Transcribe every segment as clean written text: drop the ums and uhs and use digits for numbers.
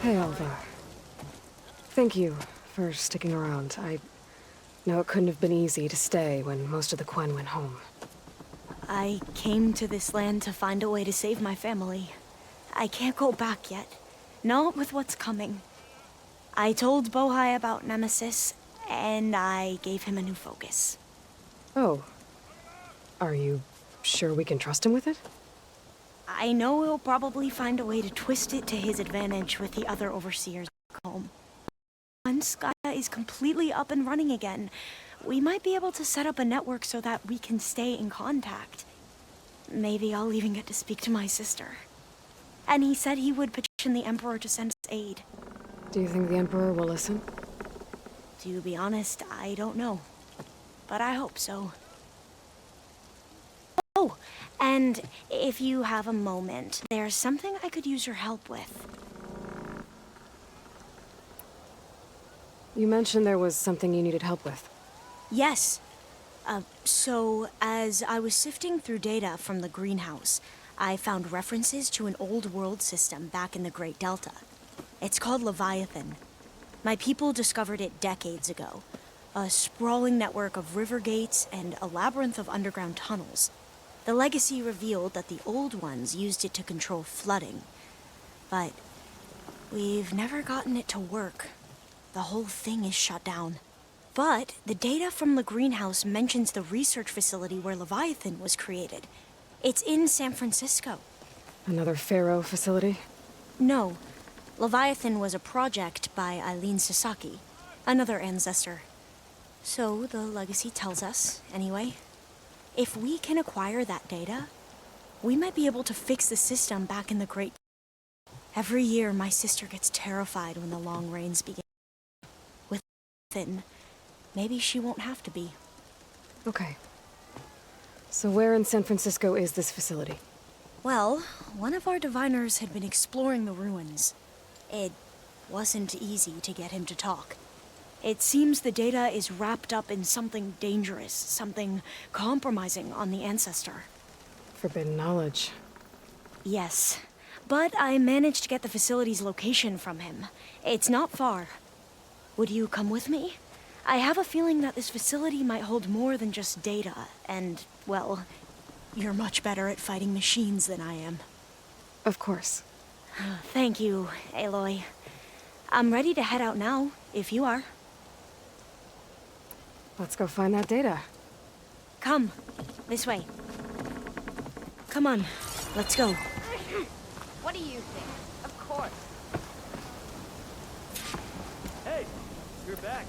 Hey, Alva. Thank you for sticking around. I know it couldn't have been easy to stay when most of the Quen went home. I came to this land to find a way to save my family. I can't go back yet. Not with what's coming. I told Bohai about Nemesis, and I gave him a new focus. Oh. Are you sure we can trust him with it? I know he'll probably find a way to twist it to his advantage with the other overseers back home. Once Gaia is completely up and running again, we might be able to set up a network so that we can stay in contact. Maybe I'll even get to speak to my sister. And he said he would petition the Emperor to send us aid. Do you think the Emperor will listen? To be honest, I don't know. But I hope so. Oh, and if you have a moment, there's something I could use your help with. You mentioned there was something you needed help with. Yes. So, as I was sifting through data from the greenhouse, I found references to an old world system back in the Great Delta. It's called Leviathan. My people discovered it decades ago. A sprawling network of river gates and a labyrinth of underground tunnels. The legacy revealed that the old ones used it to control flooding. But we've never gotten it to work. The whole thing is shut down. But the data from the greenhouse mentions the research facility where Leviathan was created. It's in San Francisco. Another Pharaoh facility? No. Leviathan was a project by Eileen Sasaki, another ancestor. So the legacy tells us, anyway. If we can acquire that data, we might be able to fix the system back in the Great... Every year, my sister gets terrified when the long rains begin. With Leviathan, maybe she won't have to be. Okay. So where in San Francisco is this facility? Well, one of our diviners had been exploring the ruins. It wasn't easy to get him to talk. It seems the data is wrapped up in something dangerous, something compromising on the ancestor. Forbidden knowledge. Yes, but I managed to get the facility's location from him. It's not far. Would you come with me? I have a feeling that this facility might hold more than just data, and, well, you're much better at fighting machines than I am. Of course. Thank you, Aloy. I'm ready to head out now, if you are. Let's go find that data. Come, this way. Come on, let's go. What do you think? Of course. Hey, you're back.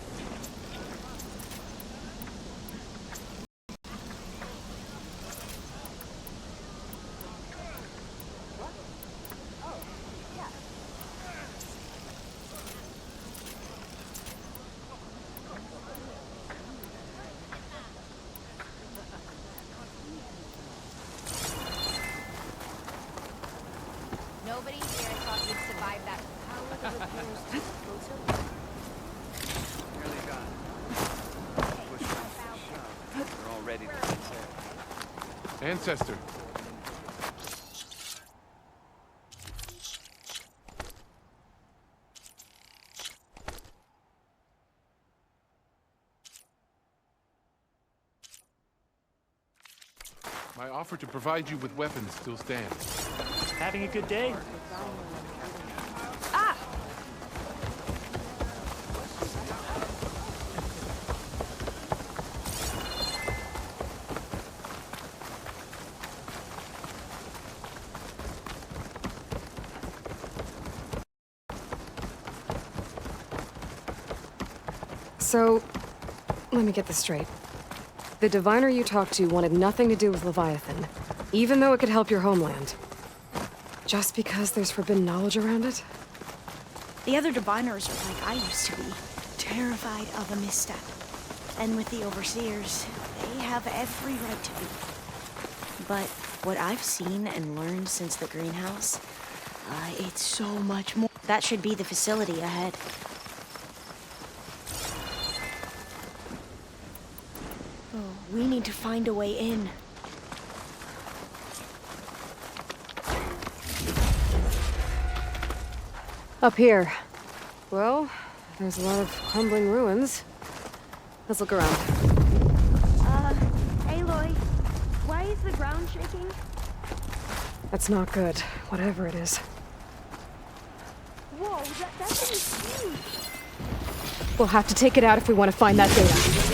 Nobody here thought you'd survive that. How are the repairs Nearly gone. Push comes to shove. We're all ready to set. Ancestor. My offer to provide you with weapons still stands. Having a good day? Ah! So, let me get this straight. The diviner you talked to wanted nothing to do with Leviathan, even though it could help your homeland. Just because there's forbidden knowledge around it? The other diviners are like I used to be, terrified of a misstep. And with the overseers, they have every right to be. But what I've seen and learned since the greenhouse, it's so much more. That should be the facility ahead. Oh, we need to find a way in. Up here. Well, there's a lot of crumbling ruins. Let's look around. Aloy, why is the ground shaking? That's not good, whatever it is. Whoa, that thing is huge. We'll have to take it out if we want to find that data.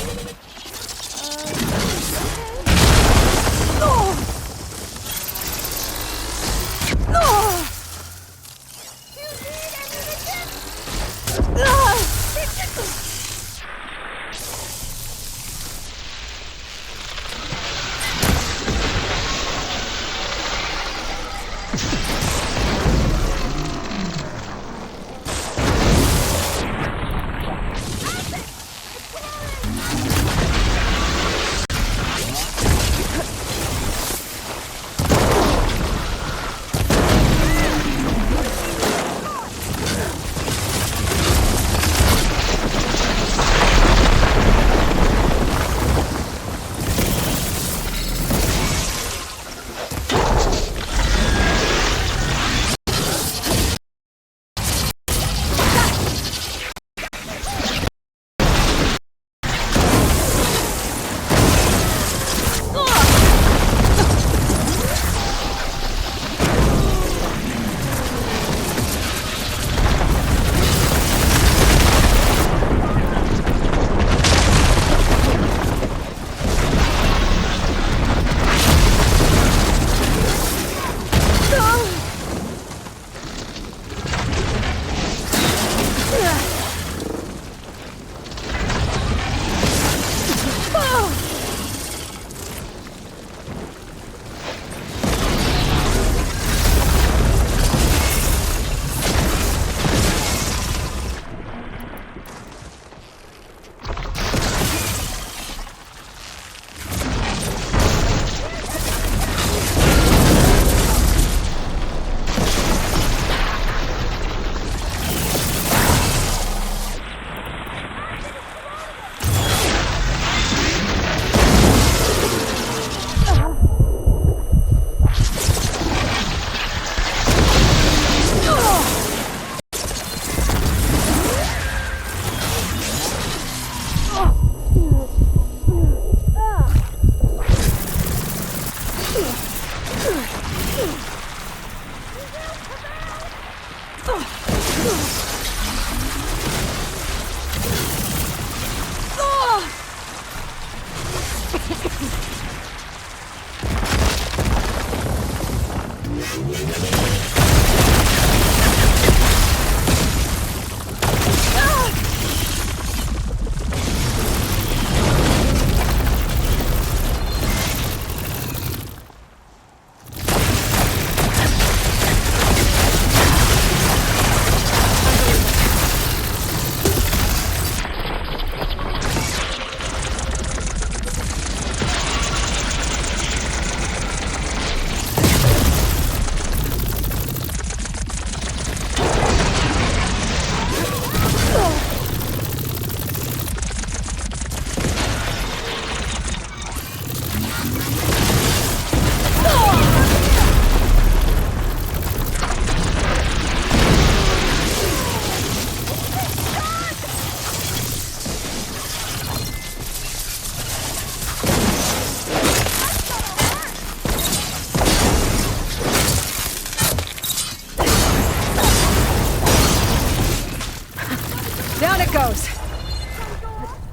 Down it goes.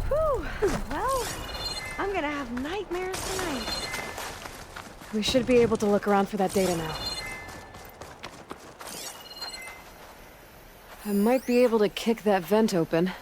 Whew. Well, I'm gonna have nightmares tonight. We should be able to look around for that data now. I might be able to kick that vent open.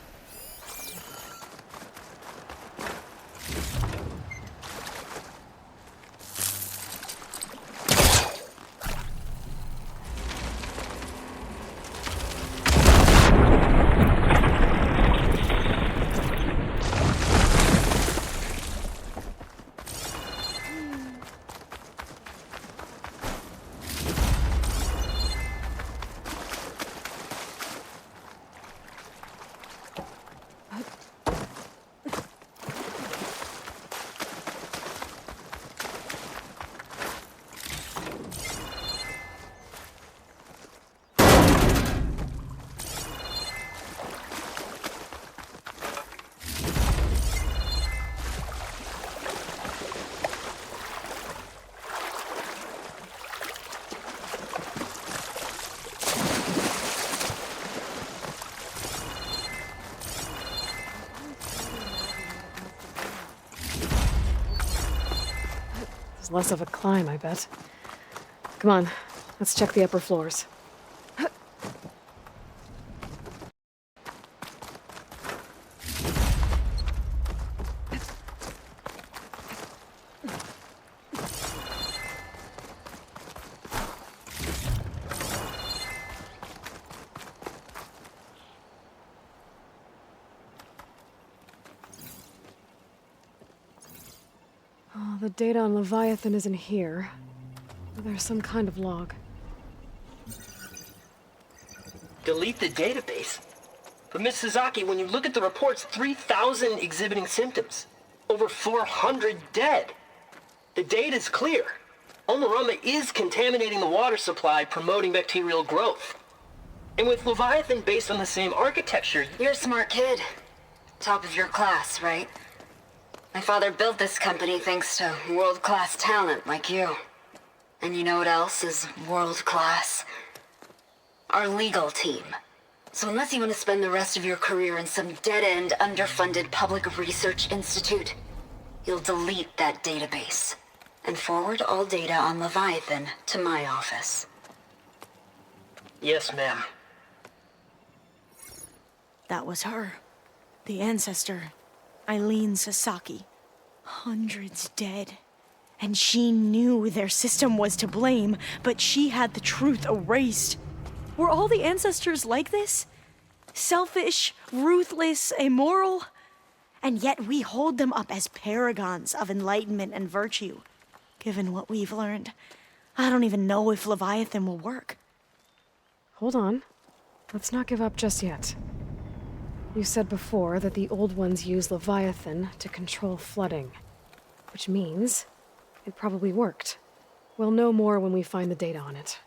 was less of a climb, I bet. Come on, let's check the upper floors. Oh, the data on Leviathan isn't here. There's some kind of log. Delete the database? But Miss Sasaki, when you look at the reports, 3,000 exhibiting symptoms. Over 400 dead. The data's clear. Omarama is contaminating the water supply, promoting bacterial growth. And with Leviathan based on the same architecture... You're a smart kid. Top of your class, right? My father built this company thanks to world-class talent like you. And you know what else is world-class? Our legal team. So unless you want to spend the rest of your career in some dead-end, underfunded public research institute, you'll delete that database and forward all data on Leviathan to my office. Yes, ma'am. That was her. The ancestor, Eileen Sasaki. Hundreds dead. And she knew their system was to blame, but she had the truth erased. Were all the ancestors like this? Selfish, ruthless, immoral? And yet we hold them up as paragons of enlightenment and virtue. Given what we've learned, I don't even know if Leviathan will work. Hold on. Let's not give up just yet. You said before that the old ones use Leviathan to control flooding. Which means it probably worked. We'll know more when we find the data on it.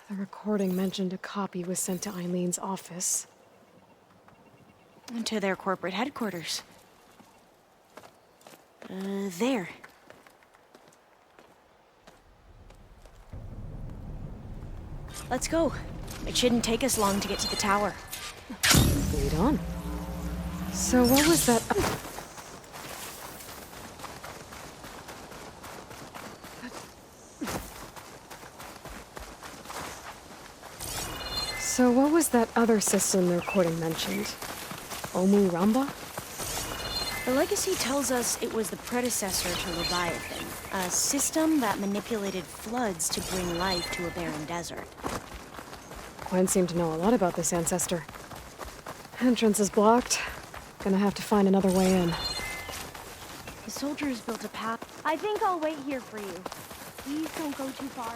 The recording mentioned a copy was sent to Eileen's office. To their corporate headquarters. There. Let's go. It shouldn't take us long to get to the tower. Lead on. So what was that? So what was that other system the recording mentioned? Omuramba? The legacy tells us it was the predecessor to Leviathan, a system that manipulated floods to bring life to a barren desert. Gwen seemed to know a lot about this ancestor. Entrance is blocked. Gonna have to find another way in. The soldiers built a path. I think I'll wait here for you. Please don't go too far.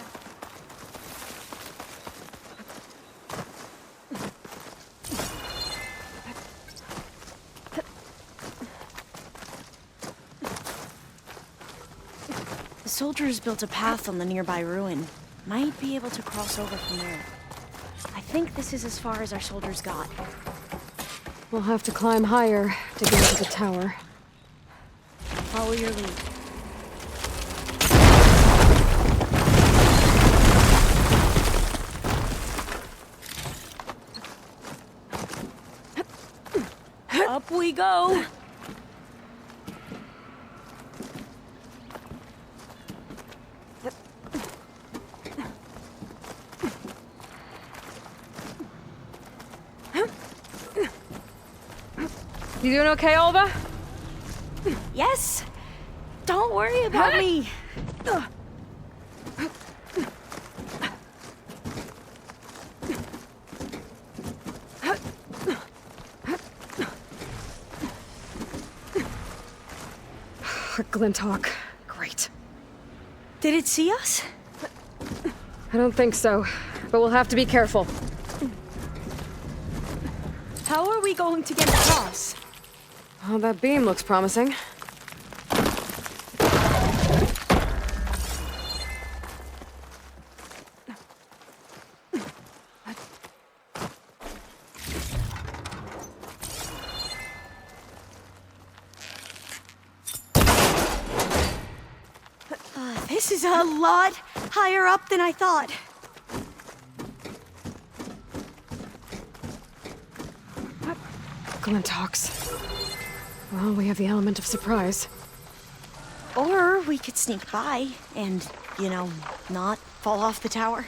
The soldiers built a path on the nearby ruin. Might be able to cross over from there. I think this is as far as our soldiers got. We'll have to climb higher to get to the tower. Follow your lead. Up we go! You doing okay, Olva? Yes! Don't worry about me! Glinthawk. Great. Did it see us? I don't think so, but we'll have to be careful. How are we going to get across? Oh, that beam looks promising. This is a lot higher up than I thought. Glinthawks. Well, we have the element of surprise. Or we could sneak by and, not fall off the tower.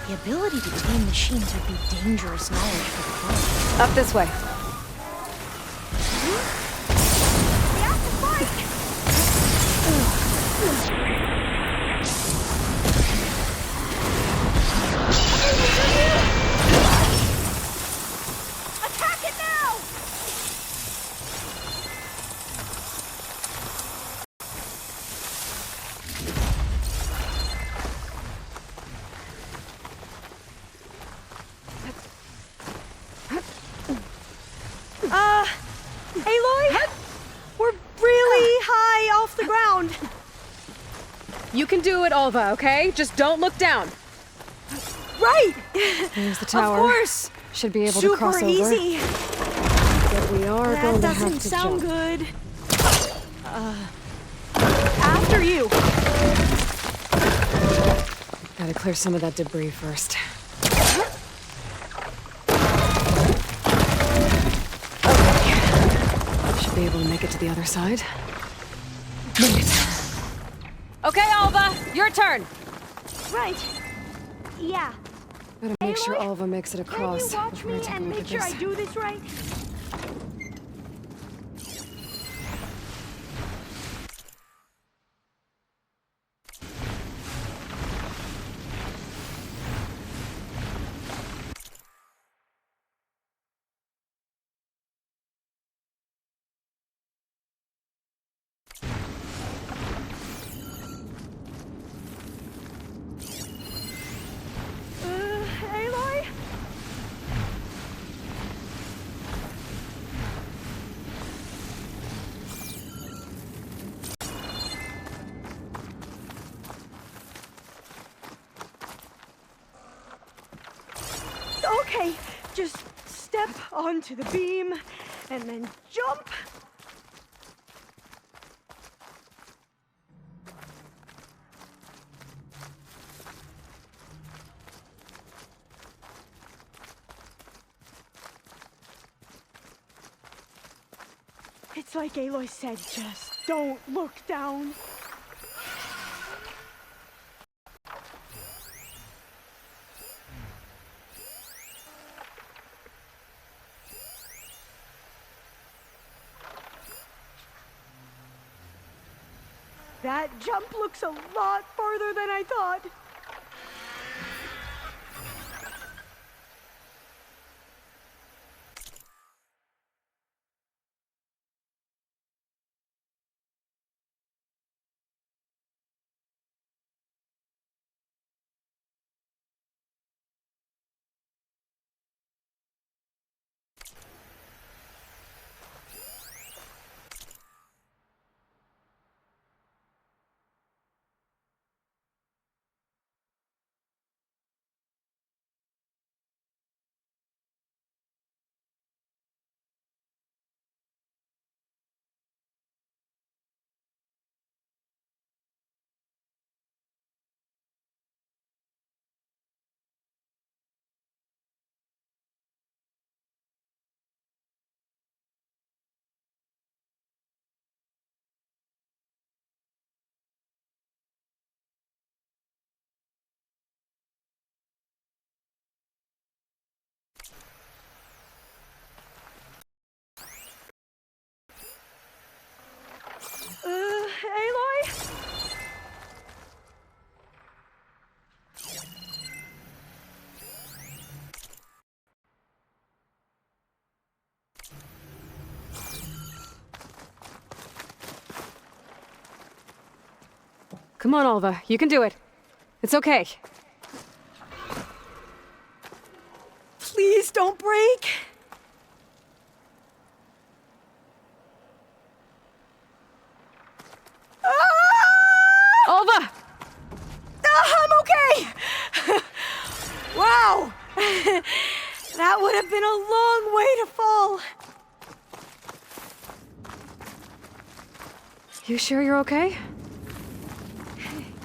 The ability to tame machines would be dangerous knowledge for the clone. Up this way. Attack it now! Aloy? We're really high off the ground. You can do it, Alva, okay? Just don't look down. Right! There's the tower. Of course! Should be able Super to cross over. easy. But we are That going to doesn't have to sound jump. good. After you. Gotta clear some of that debris first. Okay. Should be able to make it to the other side. Made it. Okay, Alva, your turn. Right. Yeah. Better make sure Aloy, Alva makes it Can across you watch before I me take a and look make at sure this. I do this right? Aloy? Okay, just step onto the beam and then jump. It's like Aloy said, just don't look down. That jump looks a lot farther than I thought. Aloy? Come on, Alva. You can do it. It's okay. Please don't break. Alva! I'm okay. Wow. That would have been a long way to fall. You sure you're okay?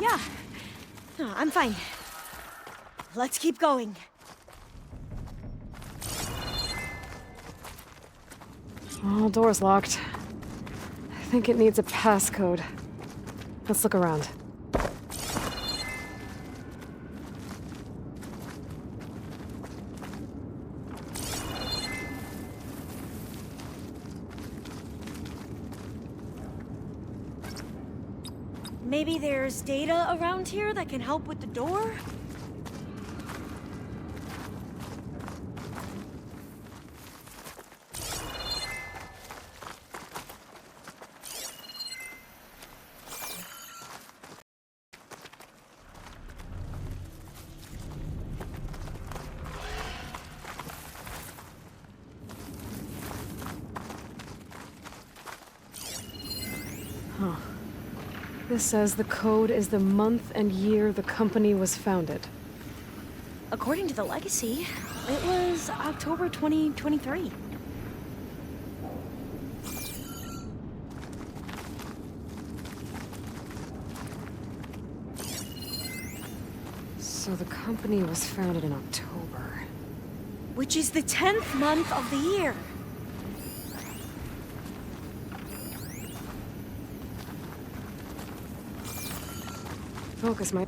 Yeah. No, I'm fine. Let's keep going. All doors locked. I think it needs a passcode. Let's look around. Maybe there's data around here that can help with the door? This says the code is the month and year the company was founded. According to the legacy, it was October 2023. So the company was founded in October. Which is the 10th month of the year. Focus, my...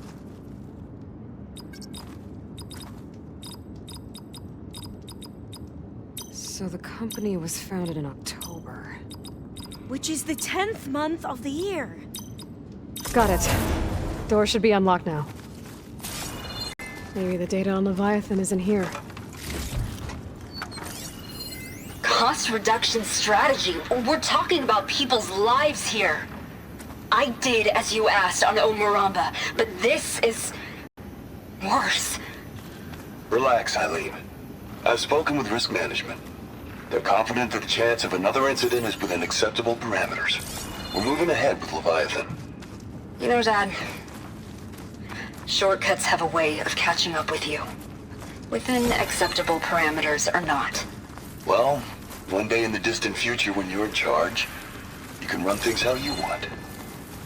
So the company was founded in October. Which is the 10th month of the year. Got it. Door should be unlocked now. Maybe the data on Leviathan is in here. Cost reduction strategy. We're talking about people's lives here. I did as you asked on Omuramba, but this is worse. Relax, Eileen. I've spoken with risk management. They're confident that the chance of another incident is within acceptable parameters. We're moving ahead with Leviathan. You know, Dad, shortcuts have a way of catching up with you. Within acceptable parameters or not. Well, one day in the distant future when you're in charge, you can run things how you want.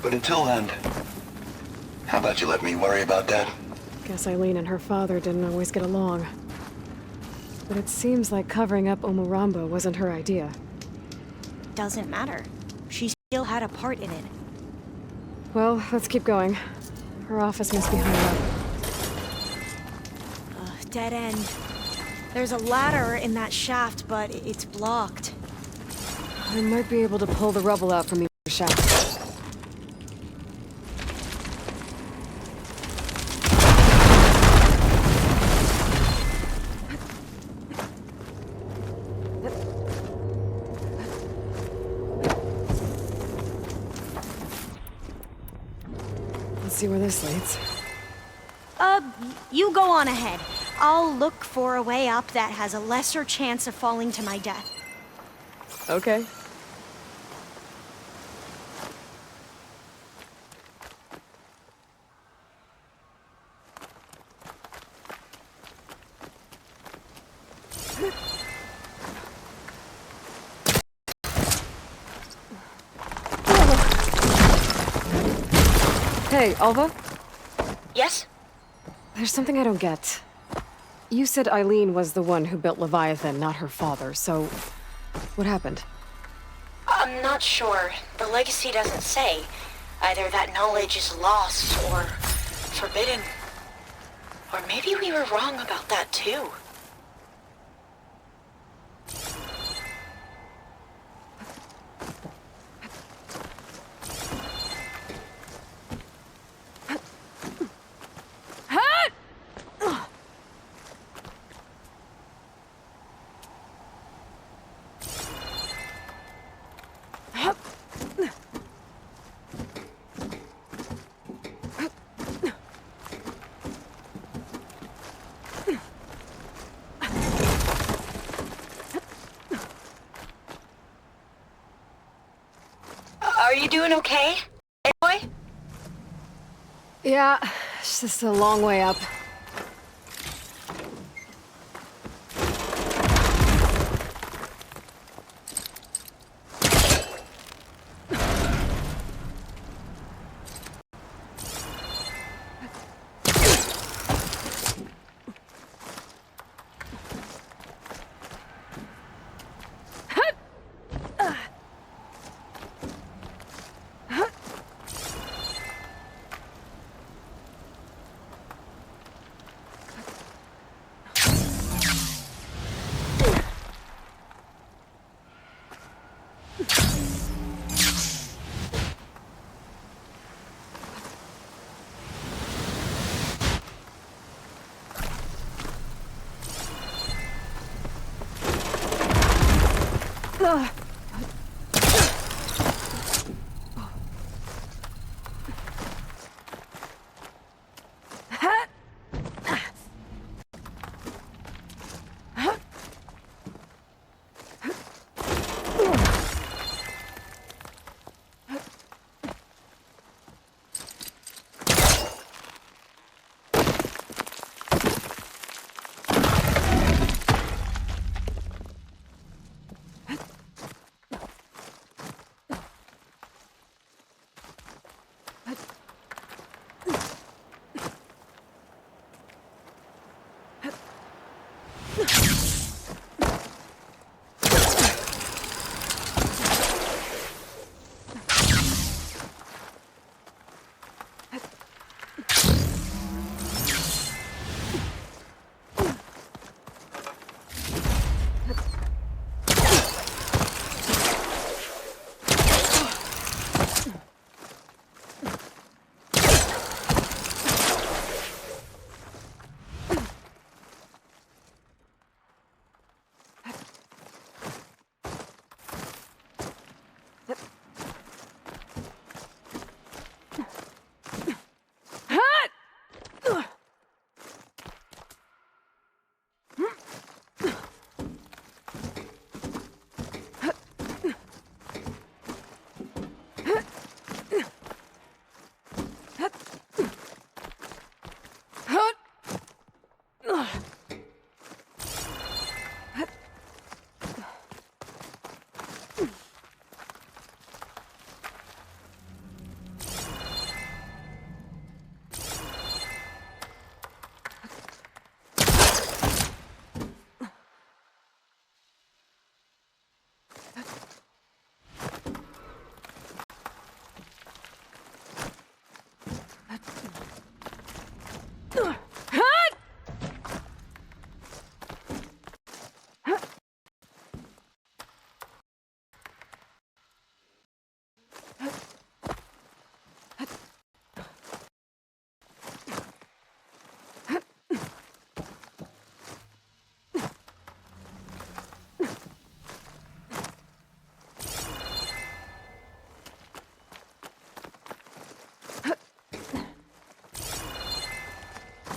But until then, how about you let me worry about that? Guess Eileen and her father didn't always get along. But it seems like covering up Omuramba wasn't her idea. Doesn't matter. She still had a part in it. Well, let's keep going. Her office must be higher up. Dead end. There's a ladder in that shaft, but it's blocked. I might be able to pull the rubble out from the shaft. See where this leads. You go on ahead. I'll look for a way up that has a lesser chance of falling to my death. Okay. Hey, Alva? Yes? There's something I don't get. You said Eileen was the one who built Leviathan, not her father, so... what happened? I'm not sure. The legacy doesn't say. Either that knowledge is lost or forbidden. Or maybe we were wrong about that too. Are you doing okay, Aloy? Yeah, it's just a long way up.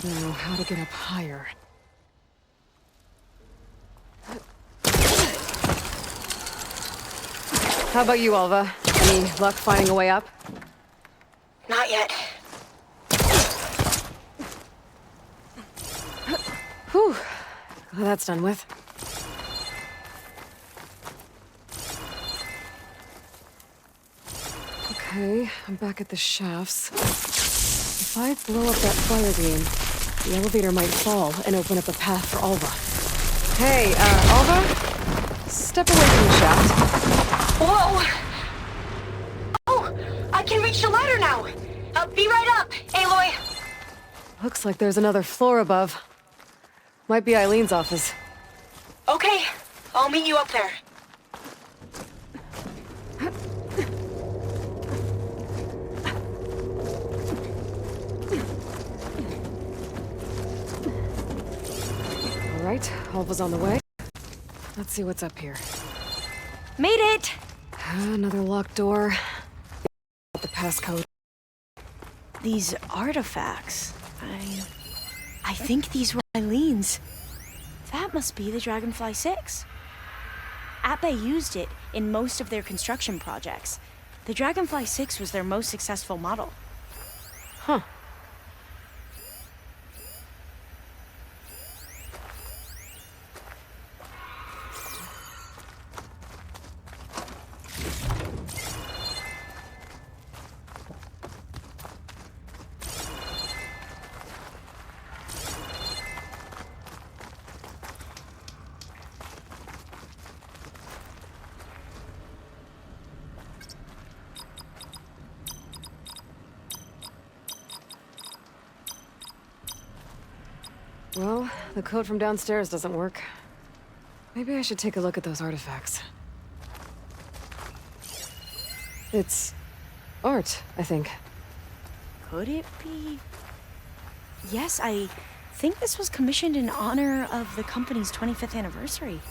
Now, how to get up higher. How about you, Alva? Any luck finding a way up? Not yet. Whew. Well, that's done with. Okay, I'm back at the shafts. If I blow up that fire beam, the elevator might fall and open up a path for Alva. Hey, Alva? Step away from the shaft. Whoa! Oh! I can reach the ladder now! Be right up, Aloy! Looks like there's another floor above. Might be Eileen's office. Okay, I'll meet you up there. All right, Alva's on the way. Let's see what's up here. Made it! Another locked door. The passcode. These artifacts, I think these were Eileen's. That must be the Dragonfly 6. Ape used it in most of their construction projects. The Dragonfly 6 was their most successful model. Huh. Well, the code from downstairs doesn't work. Maybe I should take a look at those artifacts. It's art, I think. Could it be? Yes, I think this was commissioned in honor of the company's 25th anniversary.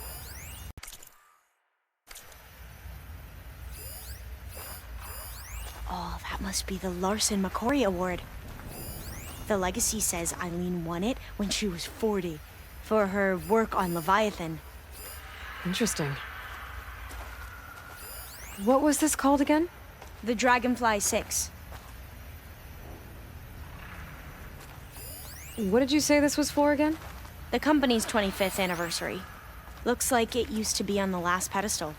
Oh, that must be the Larson McCory Award. The legacy says Eileen won it when she was 40 for her work on Leviathan. Interesting. What was this called again? The Dragonfly 6. What did you say this was for again? The company's 25th anniversary. Looks like it used to be on the last pedestal.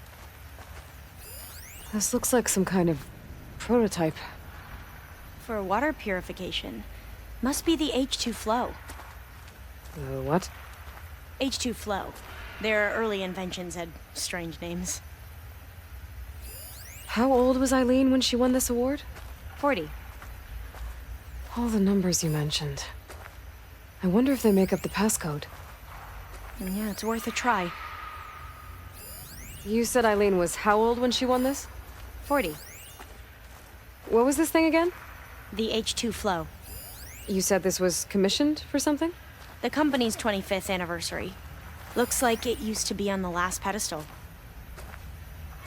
This looks like some kind of prototype. for water purification. Must be the H2 flow. What? H2 flow. Their early inventions had strange names. How old was Eileen when she won this award? 40. All the numbers you mentioned. I wonder if they make up the passcode. Yeah, it's worth a try. You said Eileen was how old when she won this? 40. What was this thing again? The H2 flow. You said this was commissioned for something? The company's 25th anniversary. Looks like it used to be on the last pedestal.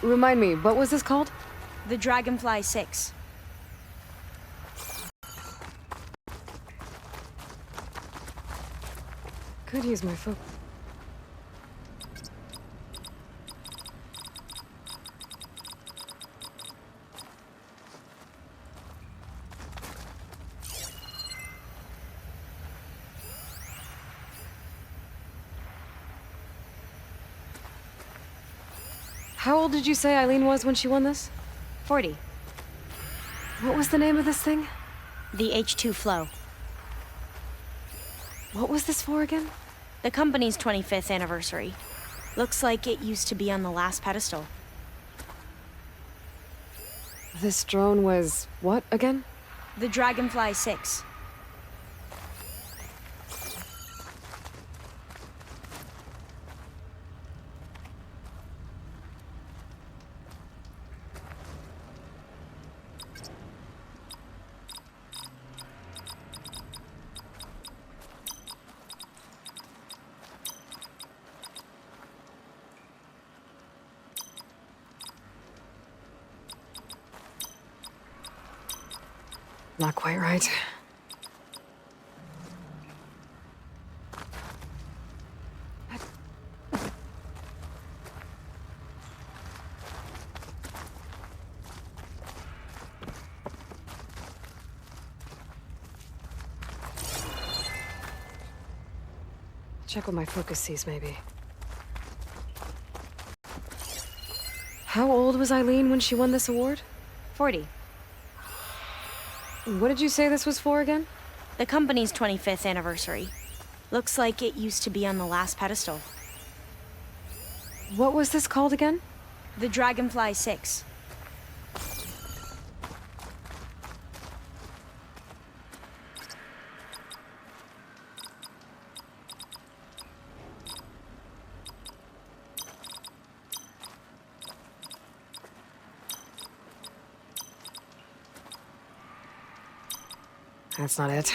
Remind me, what was this called? The Dragonfly 6. Could use my focus. How old did you say Eileen was when she won this? 40. What was the name of this thing? The H2 flow. What was this for again? The company's 25th anniversary. Looks like it used to be on the last pedestal. This drone was what again? The Dragonfly 6. Not quite right. Check what my focus sees, maybe. How old was Eileen when she won this award? 40. What did you say this was for again? The company's 25th anniversary. Looks like it used to be on the last pedestal. What was this called again? The Dragonfly 6. That's not it.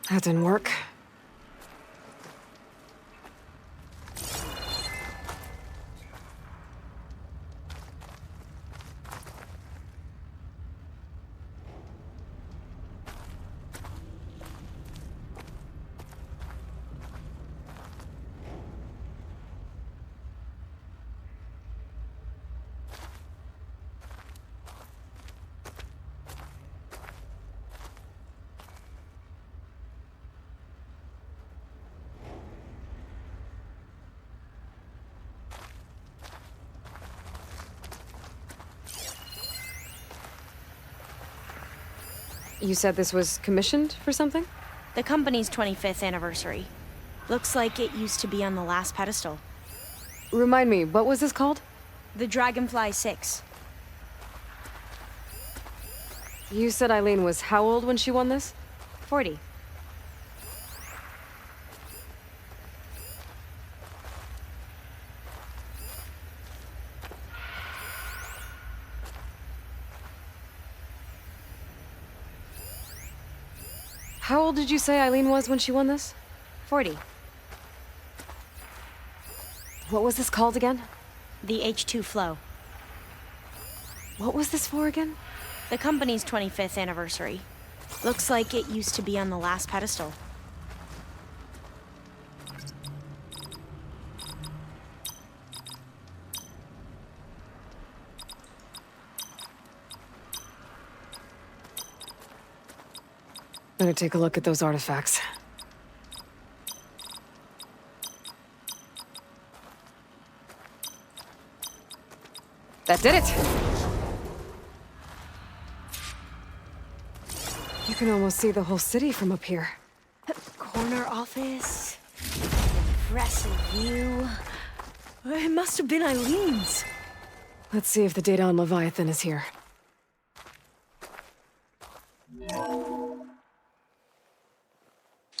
That didn't work. You said this was commissioned for something? The company's 25th anniversary. Looks like it used to be on the last pedestal. Remind me, what was this called? The Dragonfly 6. You said Eileen was how old when she won this? 40. How old did you say Eileen was when she won this? 40. What was this called again? The H2 flow. What was this for again? The company's 25th anniversary. Looks like it used to be on the last pedestal. Better take a look at those artifacts. That did it! You can almost see the whole city from up here. Corner office. Impressive view. It must have been Eileen's. Let's see if the data on Leviathan is here.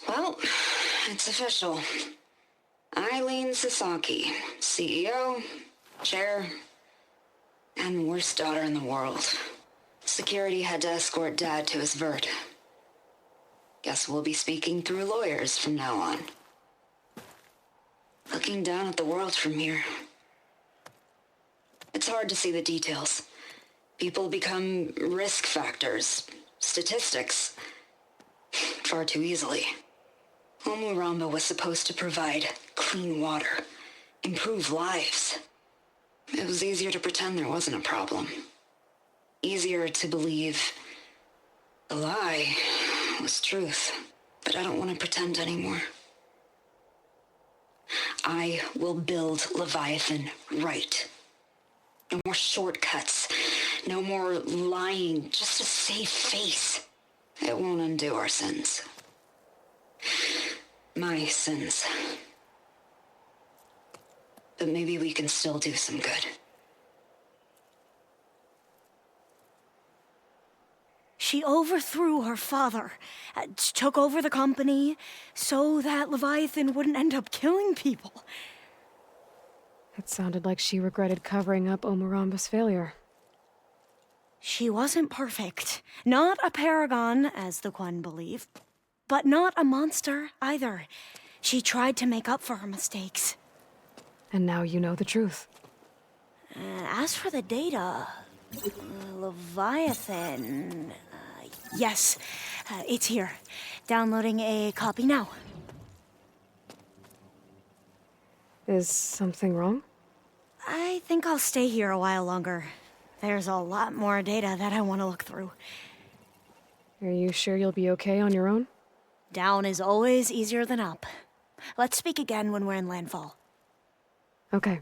Well, it's official. Eileen Sasaki, CEO, chair, and worst daughter in the world. Security had to escort Dad to his vert. Guess we'll be speaking through lawyers from now on. Looking down at the world from here. It's hard to see the details. People become risk factors, statistics, far too easily. Omuramba was supposed to provide clean water, improve lives. It was easier to pretend there wasn't a problem. Easier to believe the lie was truth. But I don't want to pretend anymore. I will build Leviathan right. No more shortcuts. No more lying just to save face. It won't undo our sins. My sins. But maybe we can still do some good. She overthrew her father, took over the company, so that Leviathan wouldn't end up killing people. It sounded like she regretted covering up Omuramba's failure. She wasn't perfect. Not a paragon, as the Quan believe. But not a monster, either. She tried to make up for her mistakes. And now you know the truth. As for the data... Leviathan... yes, it's here. Downloading a copy now. Is something wrong? I think I'll stay here a while longer. There's a lot more data that I want to look through. Are you sure you'll be okay on your own? Down is always easier than up. Let's speak again when we're in landfall. Okay.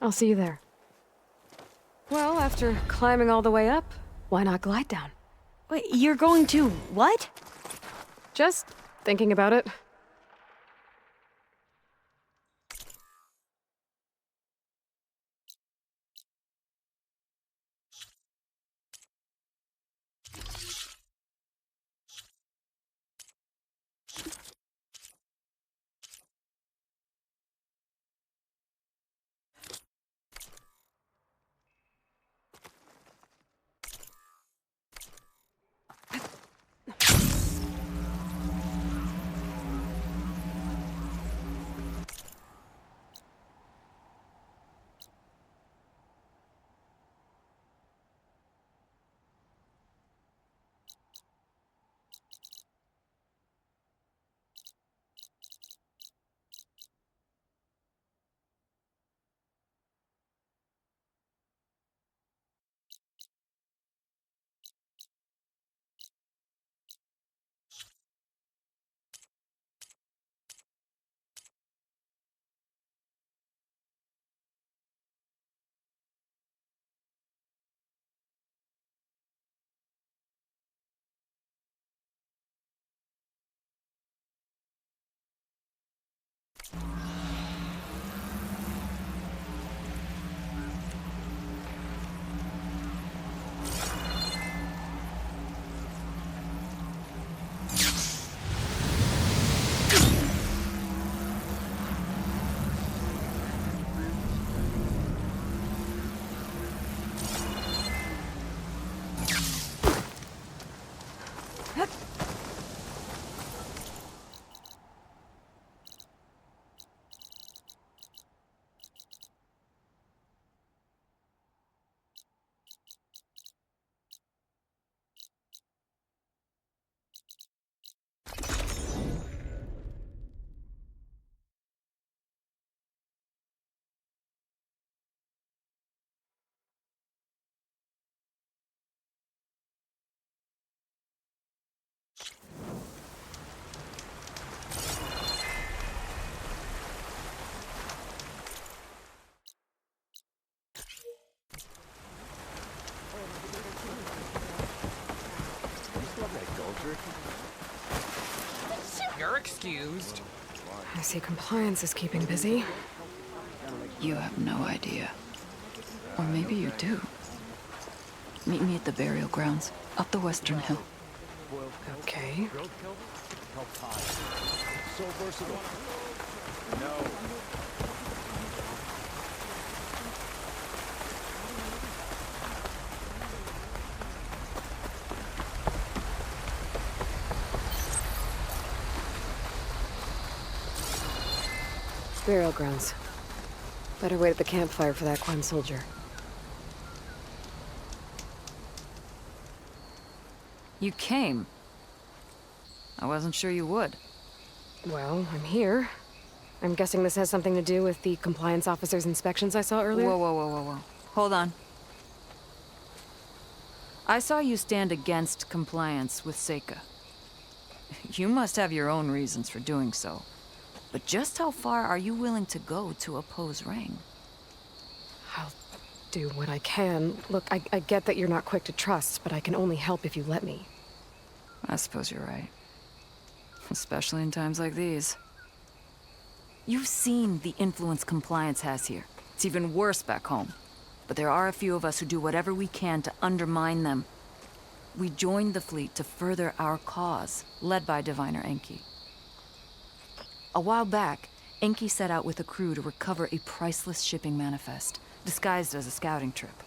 I'll see you there. Well, after climbing all the way up, why not glide down? Wait, you're going to what? Just thinking about it. You're excused. I see compliance is keeping busy. You have no idea. Or maybe you do. Meet me at the burial grounds, up the western hill. Okay. So versatile. No. Burial grounds. Better wait at the campfire for that Quen soldier. You came. I wasn't sure you would. Well, I'm here. I'm guessing this has something to do with the compliance officer's inspections I saw earlier? Whoa. Hold on. I saw you stand against compliance with Seika. You must have your own reasons for doing so. But just how far are you willing to go to oppose Rang? I'll do what I can. Look, I get that you're not quick to trust, but I can only help if you let me. I suppose you're right. Especially in times like these. You've seen the influence compliance has here. It's even worse back home. But there are a few of us who do whatever we can to undermine them. We joined the fleet to further our cause, led by Diviner Enki. A while back, Enki set out with a crew to recover a priceless shipping manifest, disguised as a scouting trip.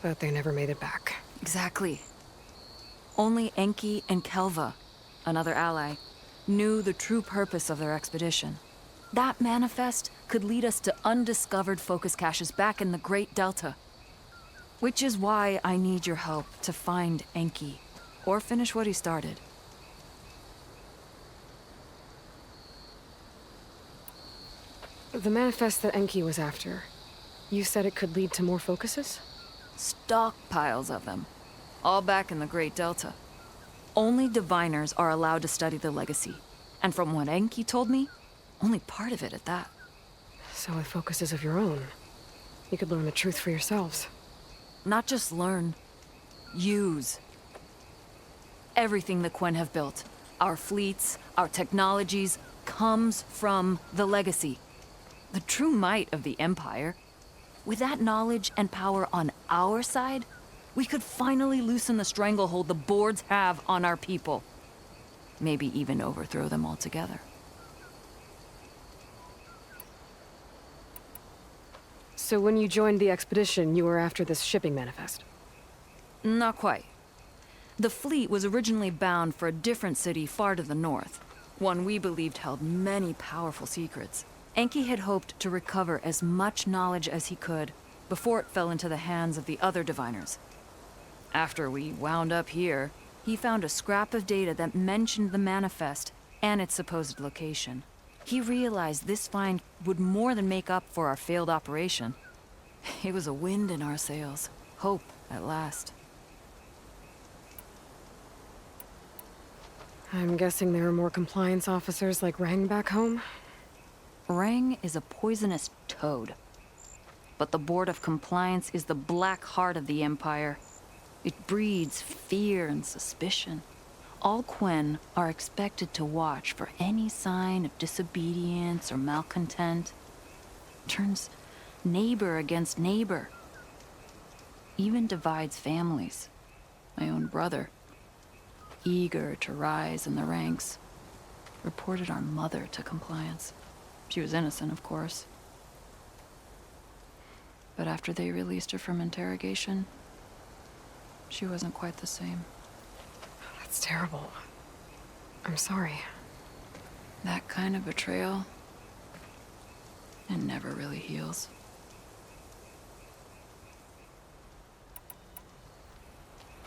But they never made it back. Exactly. Only Enki and Kelva, another ally, knew the true purpose of their expedition. That manifest could lead us to undiscovered focus caches back in the Great Delta. Which is why I need your help to find Enki, or finish what he started. The manifest that Enki was after, you said it could lead to more focuses? Stockpiles of them, all back in the Great Delta. Only diviners are allowed to study the legacy, and from what Enki told me, only part of it at that. So with focuses of your own, you could learn the truth for yourselves. Not just learn, use. Everything the Quen have built, our fleets, our technologies, comes from the legacy. The true might of the Empire. With that knowledge and power on our side, we could finally loosen the stranglehold the boards have on our people. Maybe even overthrow them altogether. So when you joined the expedition, you were after this shipping manifest? Not quite. The fleet was originally bound for a different city far to the north, one we believed held many powerful secrets. Enki had hoped to recover as much knowledge as he could before it fell into the hands of the other diviners. After we wound up here, he found a scrap of data that mentioned the manifest and its supposed location. He realized this find would more than make up for our failed operation. It was a wind in our sails. Hope, at last. I'm guessing there are more compliance officers like Rang back home? Rang is a poisonous toad. But the Board of Compliance is the black heart of the Empire. It breeds fear and suspicion. All Quen are expected to watch for any sign of disobedience or malcontent. Turns neighbor against neighbor. Even divides families. My own brother, eager to rise in the ranks, reported our mother to Compliance. She was innocent, of course. But after they released her from interrogation, she wasn't quite the same. That's terrible. I'm sorry. That kind of betrayal, it never really heals.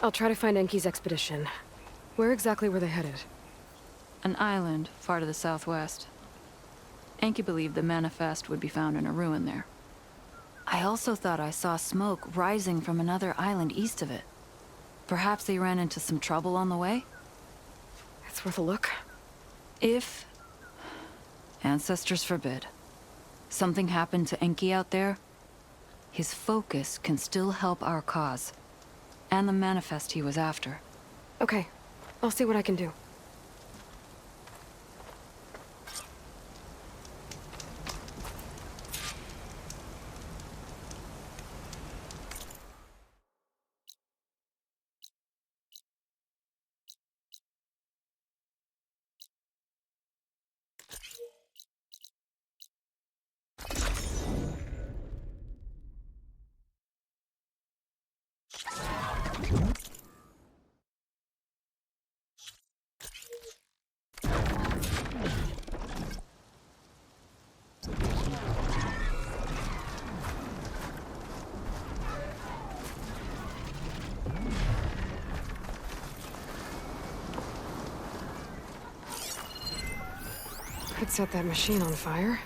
I'll try to find Enki's expedition. Where exactly were they headed? An island far to the southwest. Enki believed the manifest would be found in a ruin there. I also thought I saw smoke rising from another island east of it. Perhaps they ran into some trouble on the way? It's worth a look. If, ancestors forbid, something happened to Enki out there, his focus can still help our cause, and the manifest he was after. Okay, I'll see what I can do. Could set that machine on fire.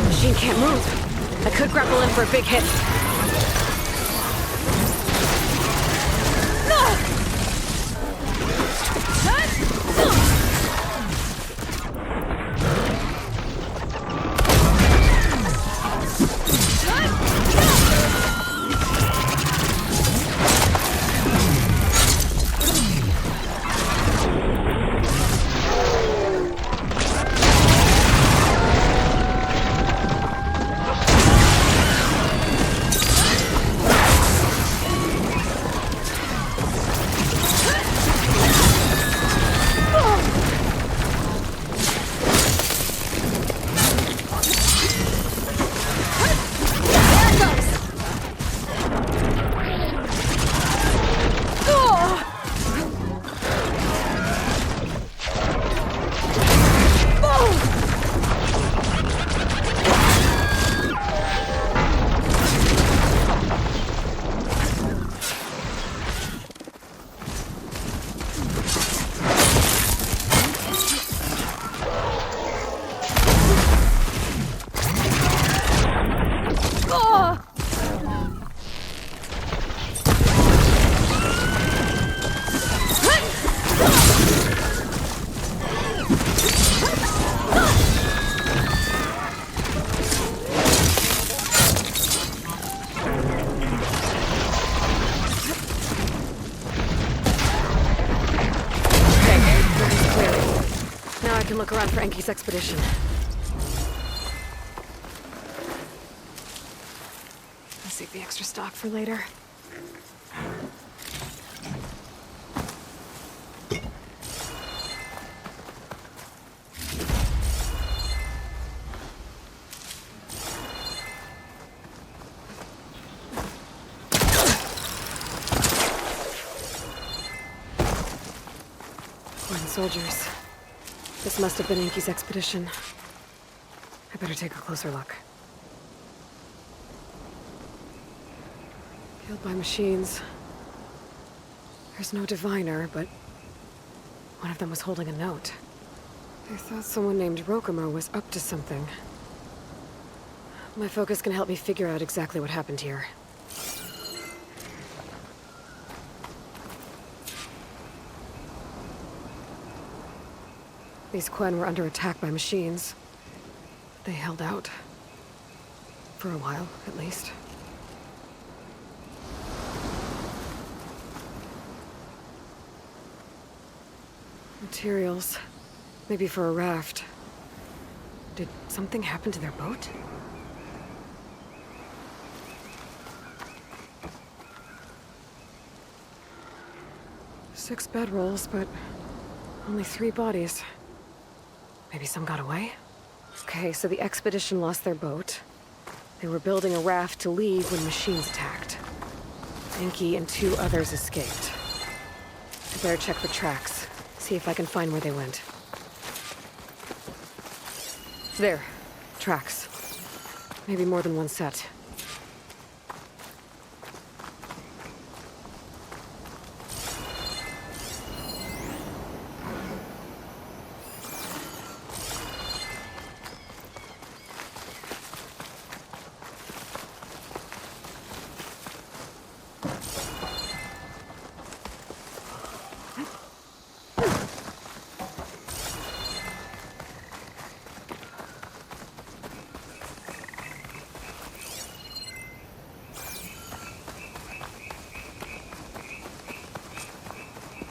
Machine can't move. I could grapple in for a big hit. Look around for Enki's expedition. I'll save the extra stock for later. Foreign soldiers. This must have been Enki's expedition. I better take a closer look. Killed by machines. There's no diviner, but one of them was holding a note. I thought someone named Rokumo was up to something. My focus can help me figure out exactly what happened here. These Quen were under attack by machines. They held out. For a while, at least. Materials. Maybe for a raft. Did something happen to their boat? Six bedrolls, but only 3 bodies. Maybe some got away? Okay, so the expedition lost their boat. They were building a raft to leave when machines attacked. Enki and 2 others escaped. I better check for tracks, see if I can find where they went. There. Tracks. Maybe more than one set.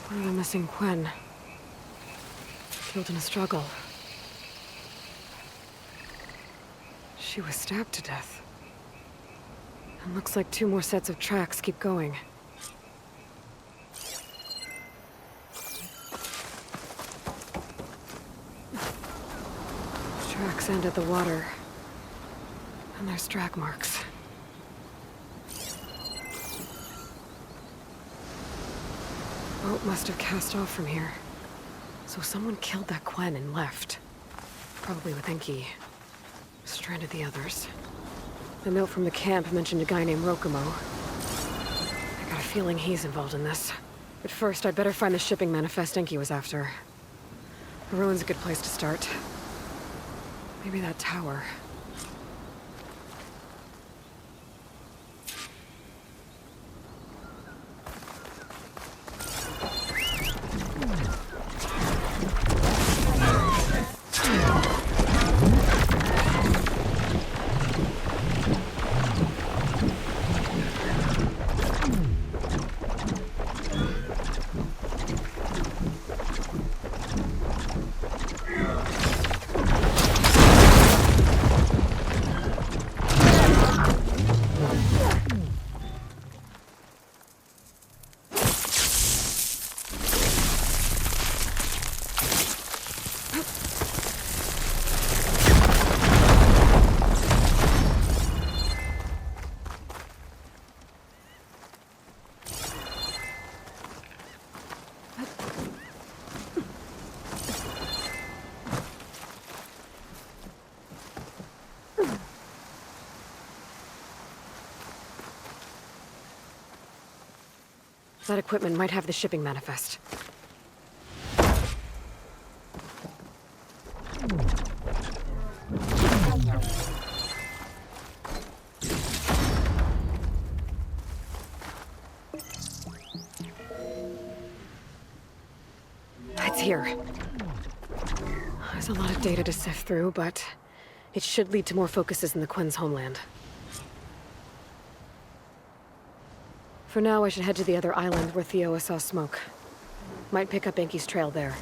One of the missing Quen. Killed in a struggle. She was stabbed to death. And looks like 2 more sets of tracks keep going. Tracks end at the water. And there's drag marks. Boat must have cast off from here. So someone killed that Quen and left. Probably with Enki. Stranded the others. The note from the camp mentioned a guy named Rokomo. I got a feeling he's involved in this. But first, I'd better find the shipping manifest Enki was after. The ruin's a good place to start. Maybe that tower. That equipment might have the shipping manifest. It's here. There's a lot of data to sift through, but it should lead to more focuses in the Quen's homeland. For now, I should head to the other island where Theo saw smoke. Might pick up Enki's trail there.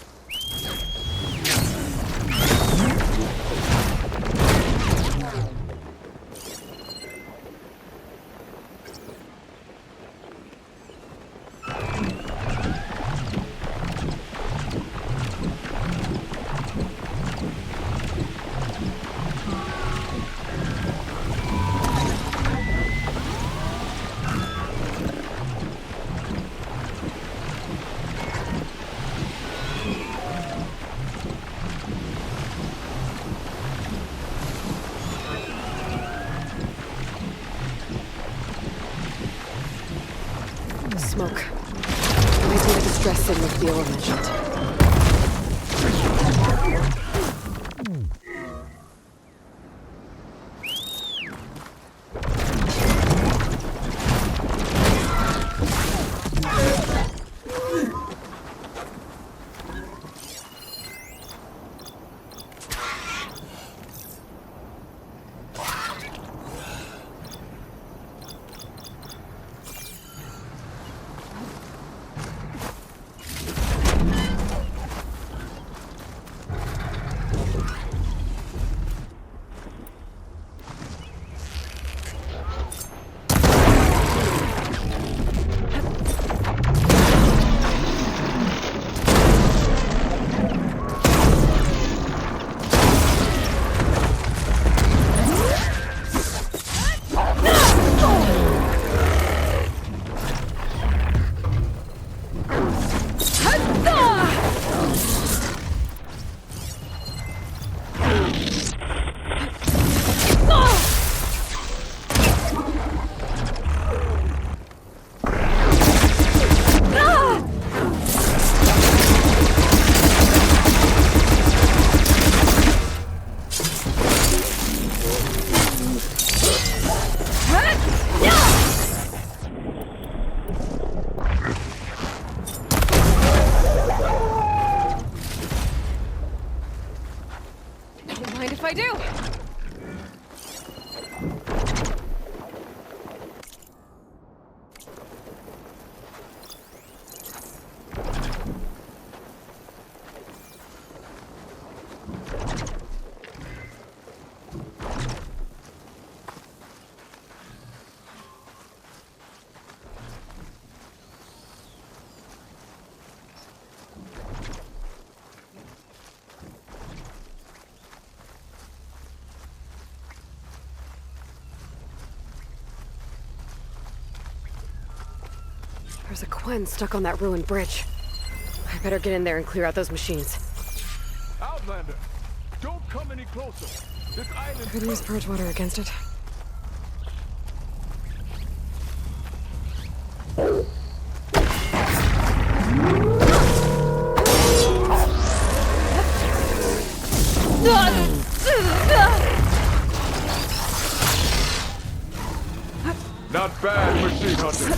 Smoke. Might be the distress signal Theo mentioned. if I do? There's a Quen stuck on that ruined bridge. I better get in there and clear out those machines. Outlander, don't come any closer. This island. Could use purge water against it. Not bad, machine hunter.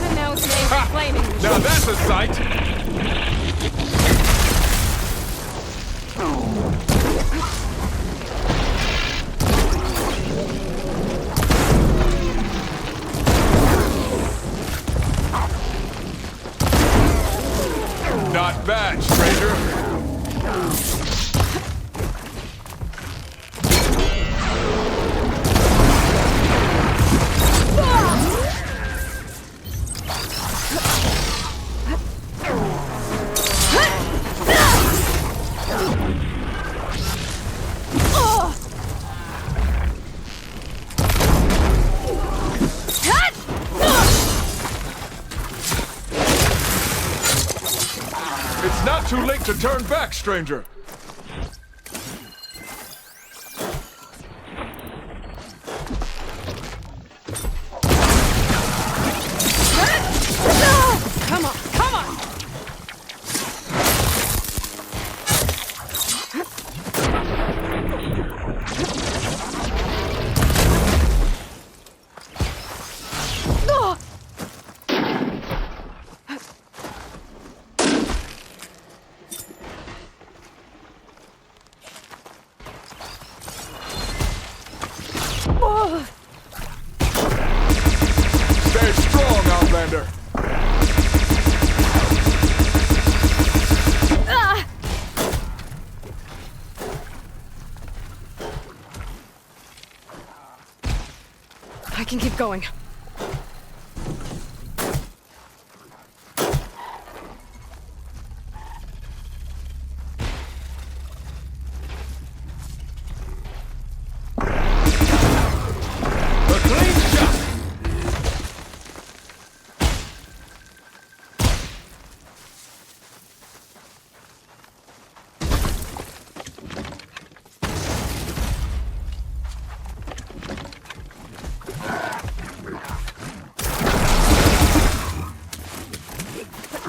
And now it's made for flaming. Now that's a sight. Not bad, stranger. It's not too late to turn back, stranger. Come on, come on! Stay strong, Outlander. I can keep going. A clean shot.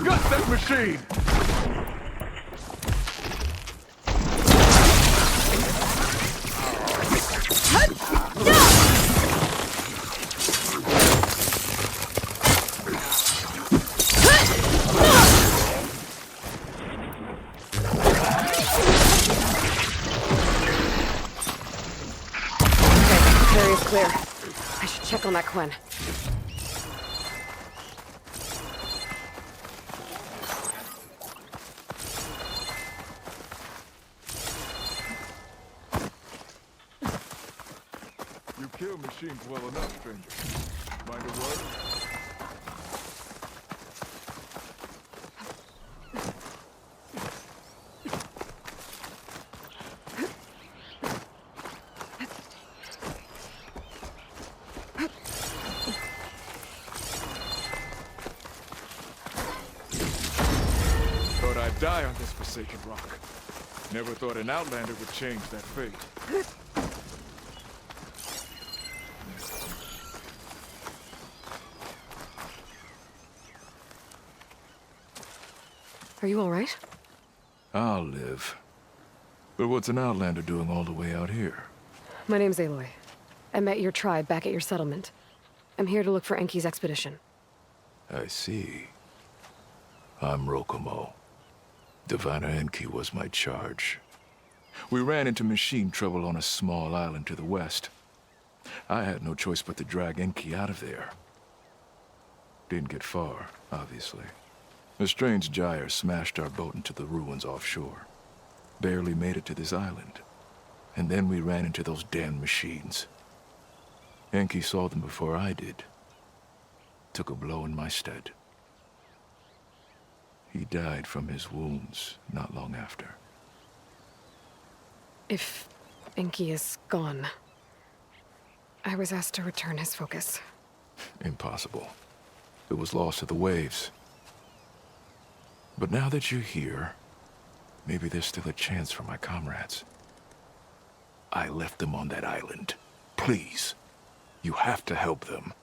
Gut that machine! Okay, area is clear. I should check on that Quen. You kill machines well enough, stranger. Mind a word? Thought I'd die on this forsaken rock. Never thought an Outlander would change that fate. Are you all right? I'll live. But what's an outlander doing all the way out here? My name's Aloy. I met your tribe back at your settlement. I'm here to look for Enki's expedition. I see. I'm Rokomo. Diviner Enki was my charge. We ran into machine trouble on a small island to the west. I had no choice but to drag Enki out of there. Didn't get far, obviously. A strange gyre smashed our boat into the ruins offshore. Barely made it to this island. And then we ran into those damn machines. Enki saw them before I did. Took a blow in my stead. He died from his wounds not long after. If Enki is gone, I was asked to return his focus. Impossible. It was lost to the waves. But now that you're here, maybe there's still a chance for my comrades. I left them on that island. Please, you have to help them.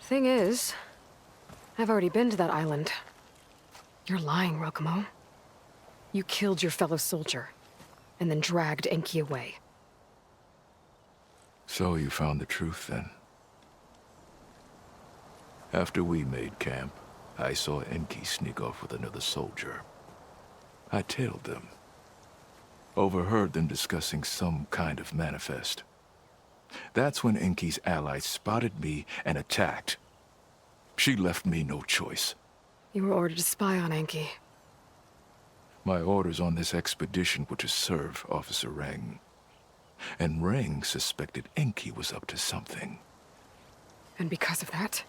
Thing is, I've already been to that island. You're lying, Rokomo. You killed your fellow soldier, and then dragged Enki away. So you found the truth, then? After we made camp, I saw Enki sneak off with another soldier. I tailed them. Overheard them discussing some kind of manifest. That's when Enki's allies spotted me and attacked. She left me no choice. You were ordered to spy on Enki. My orders on this expedition were to serve Officer Reng. And Reng suspected Enki was up to something. And because of that,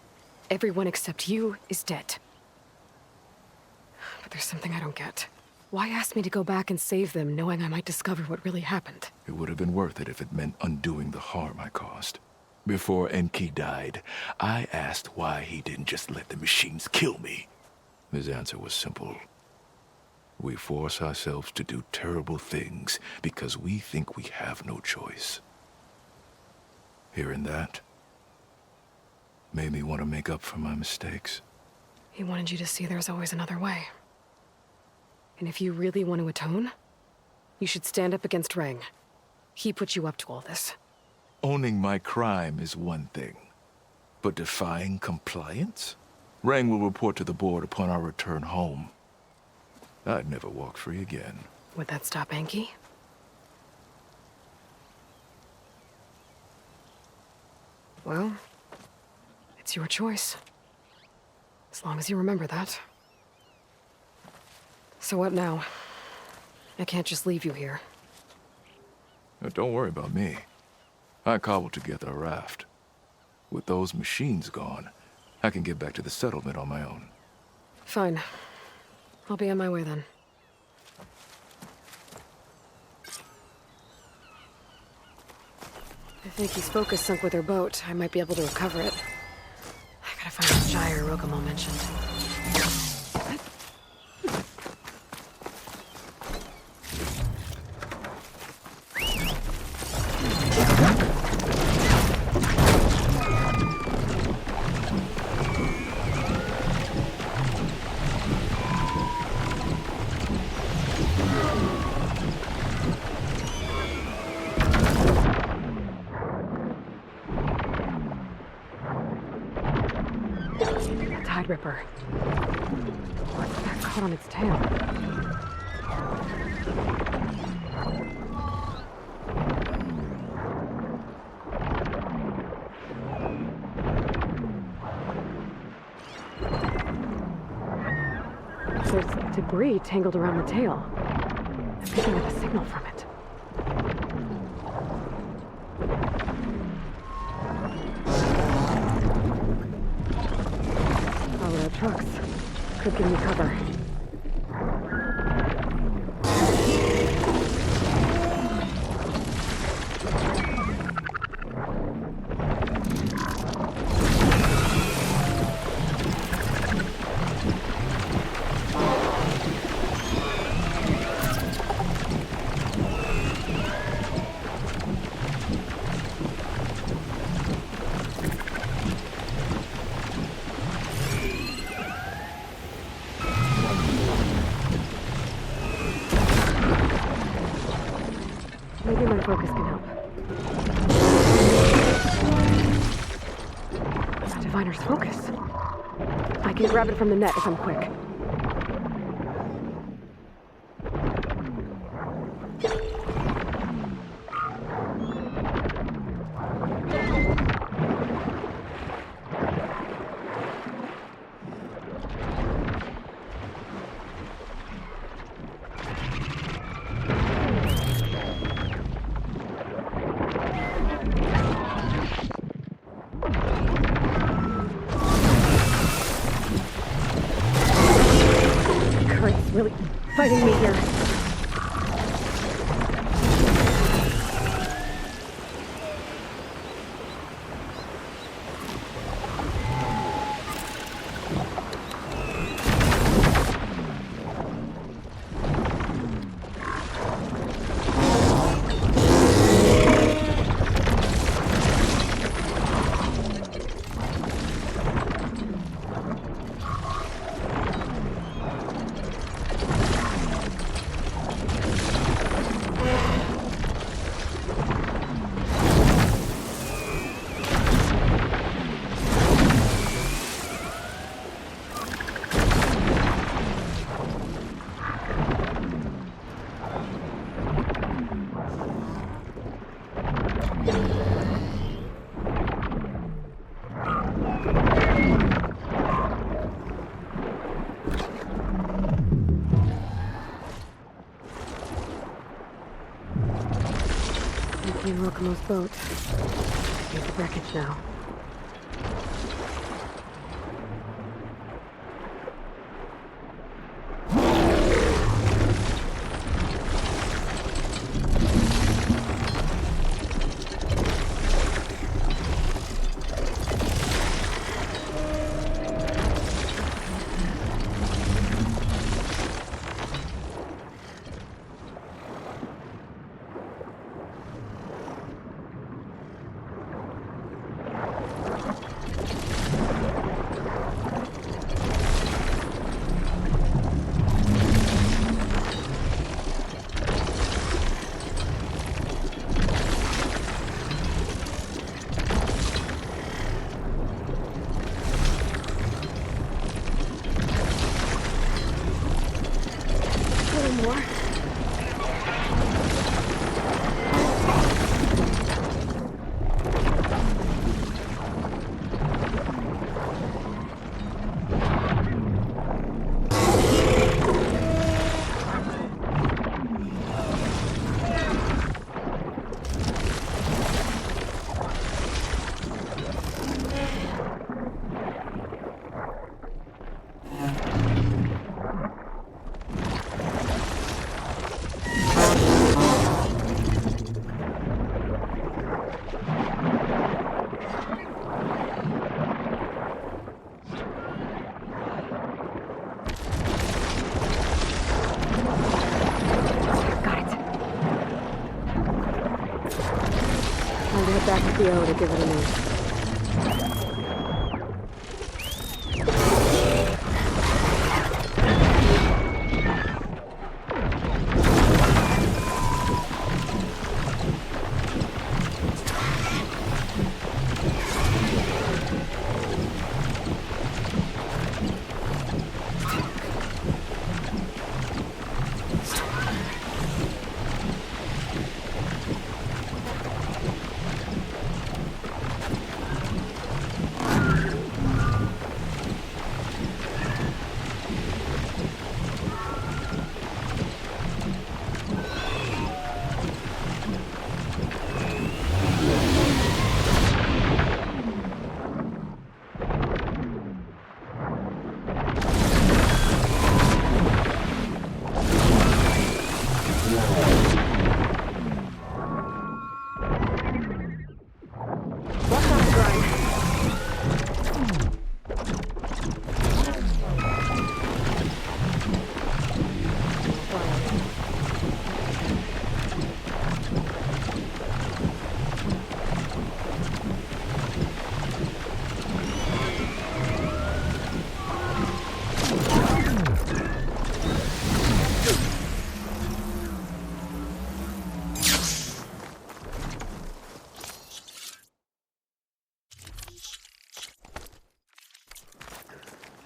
everyone except you is dead. But there's something I don't get. Why ask me to go back and save them, knowing I might discover what really happened? It would have been worth it if it meant undoing the harm I caused. Before Enki died, I asked why he didn't just let the machines kill me. His answer was simple. We force ourselves to do terrible things because we think we have no choice. Hearing that made me want to make up for my mistakes. He wanted you to see there's always another way. And if you really want to atone, you should stand up against Reng. He put you up to all this. Owning my crime is one thing, but defying compliance? Reng will report to the board upon our return home. I'd never walk free again. Would that stop Enki? Well, it's your choice. As long as you remember that. So what now? I can't just leave you here. Don't worry about me. I cobbled together a raft. With those machines gone, I can get back to the settlement on my own. Fine. I'll be on my way then. If Enki's focus sunk with her boat, I might be able to recover it. I gotta find this gyre Rokomo mentioned. Tide Ripper. What's that caught on its tail? There's debris tangled around the tail. I'm picking up a signal from it. Trucks. Could give me cover. Diviner's focus. I can grab it from the net if I'm quick. Really fighting me here. Locomo's boat. Here's the wreckage now. Back to the O to give it a name.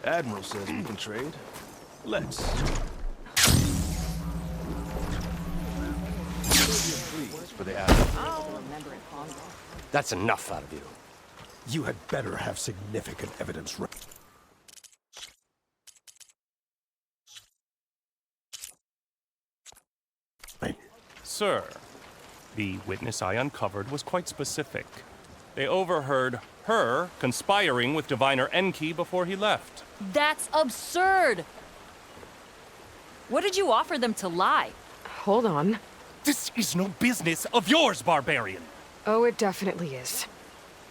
Admiral says we can trade. Let's. Please, for the Admiral. That's enough out of you. You had better have significant evidence. Sir, the witness I uncovered was quite specific. They overheard her conspiring with Diviner Enki before he left. That's absurd! What did you offer them to lie? Hold on. This is no business of yours, barbarian! Oh, it definitely is.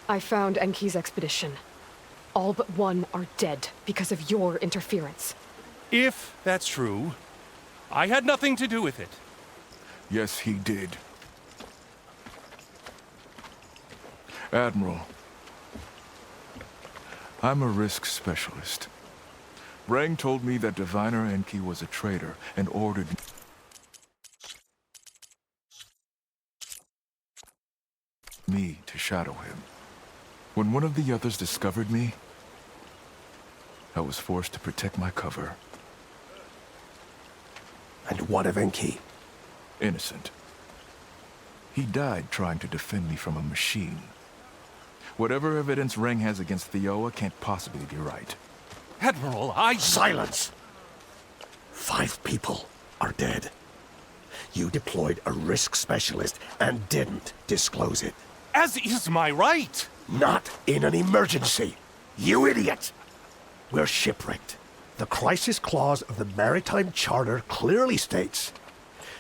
I found Enki's expedition. All but one are dead because of your interference. If that's true, I had nothing to do with it. Yes, he did. Admiral, I'm a risk specialist. Rang told me that Diviner Enki was a traitor and ordered me to shadow him. When one of the others discovered me, I was forced to protect my cover. And what of Enki? Innocent. He died trying to defend me from a machine. Whatever evidence Rang has against Theoa can't possibly be right. Admiral, Silence! 5 people are dead. You deployed a risk specialist and didn't disclose it. As is my right! Not in an emergency, you idiot! We're shipwrecked. The crisis clause of the Maritime Charter clearly states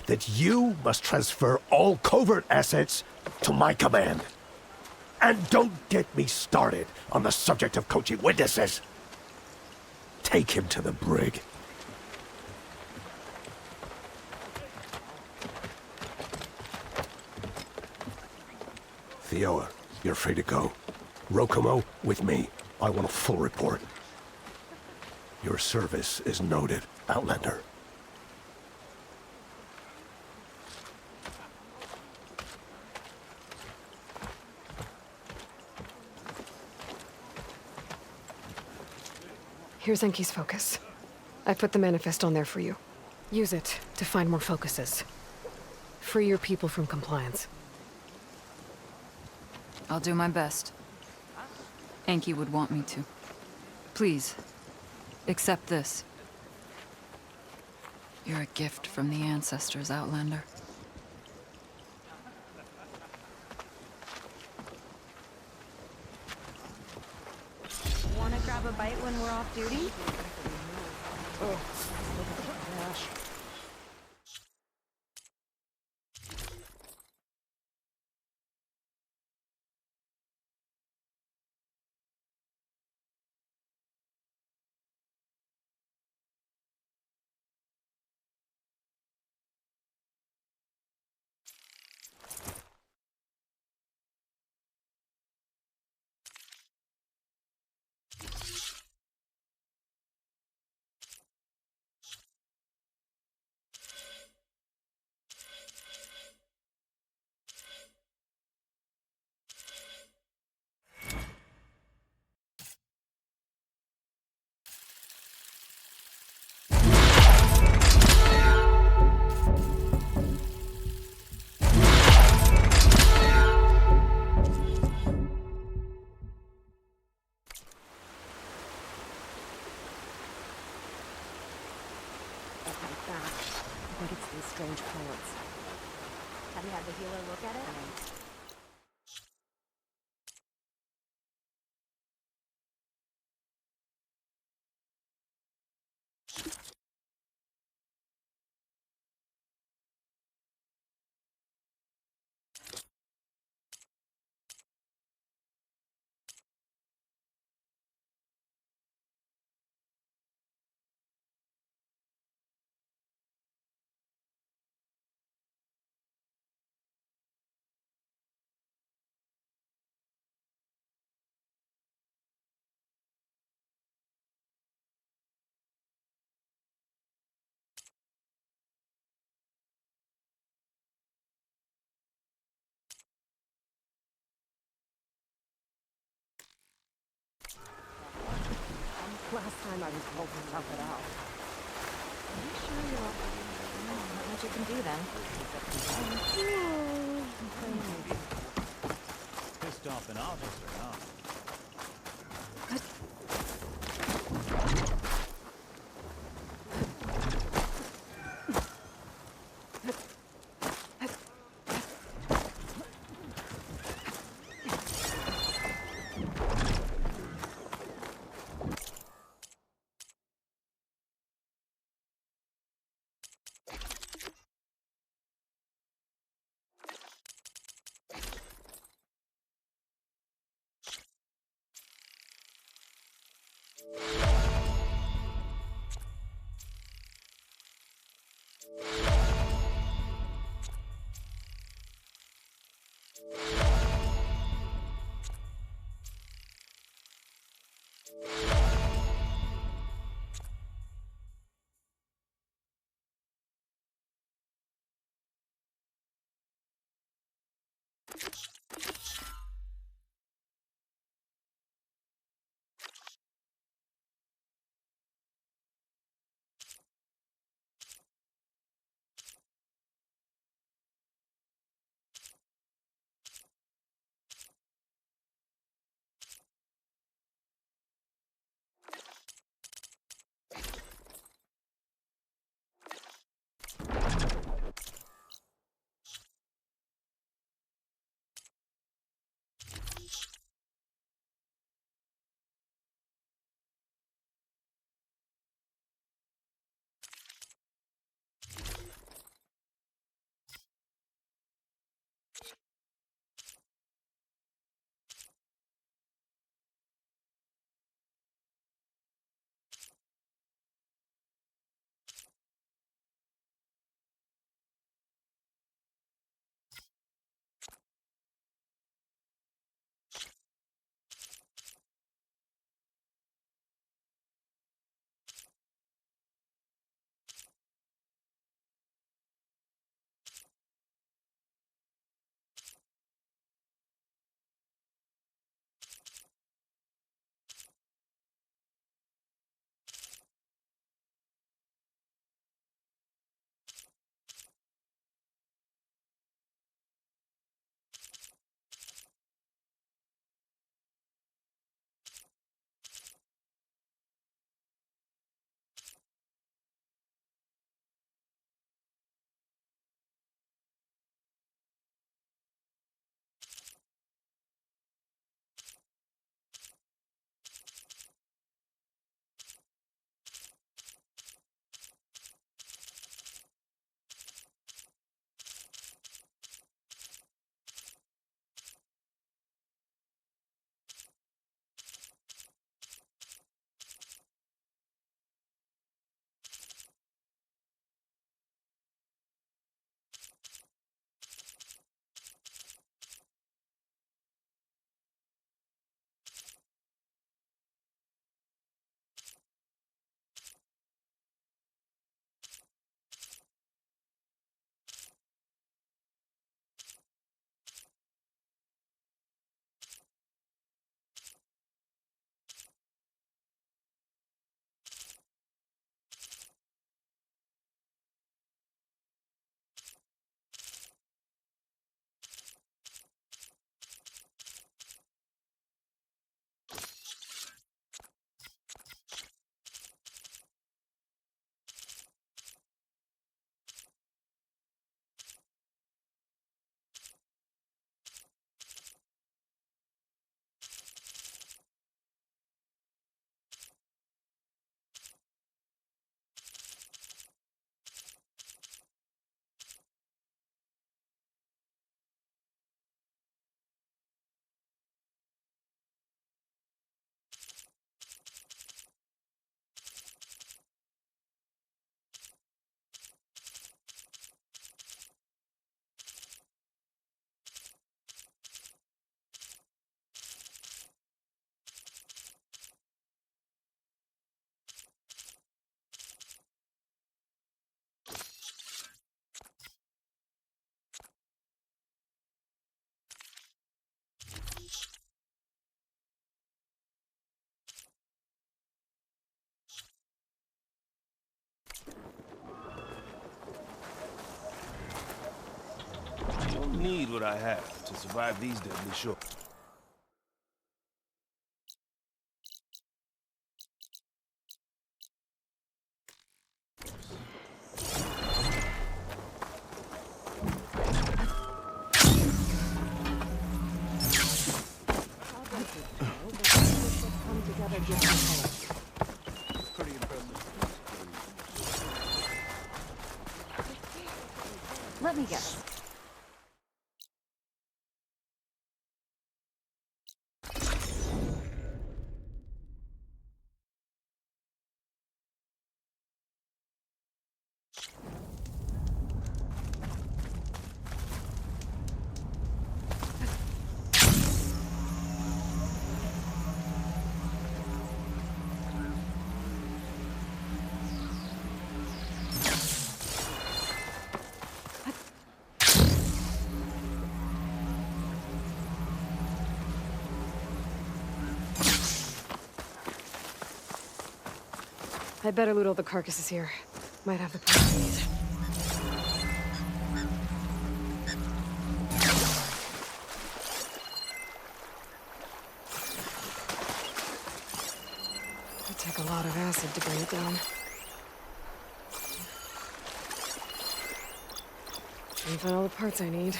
that you must transfer all covert assets to my command. And don't get me started on the subject of coaching witnesses. Take him to the brig. Theoa, you're free to go. Rokomo, with me. I want a full report. Your service is noted, Outlander. Here's Enki's focus. I put the manifest on there for you. Use it to find more focuses. Free your people from compliance. I'll do my best. Enki would want me to. Please, accept this. You're a gift from the ancestors, Outlander. Wanna grab a bite when we're off duty? I think it's these strange plants. Have you had the healer look at it? last time I was told to tough it out. Are you sure you're not much you can do then? Pissed off an officer, huh? need what I have to survive these deadly shores. Pretty impressive. Let me guess. I'd better loot all the carcasses here. Might have the parts we need. It'd take a lot of acid to bring it down. Didn't find all the parts I need.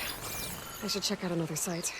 I should check out another site.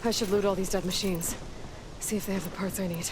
I should loot all these dead machines. See if they have the parts I need.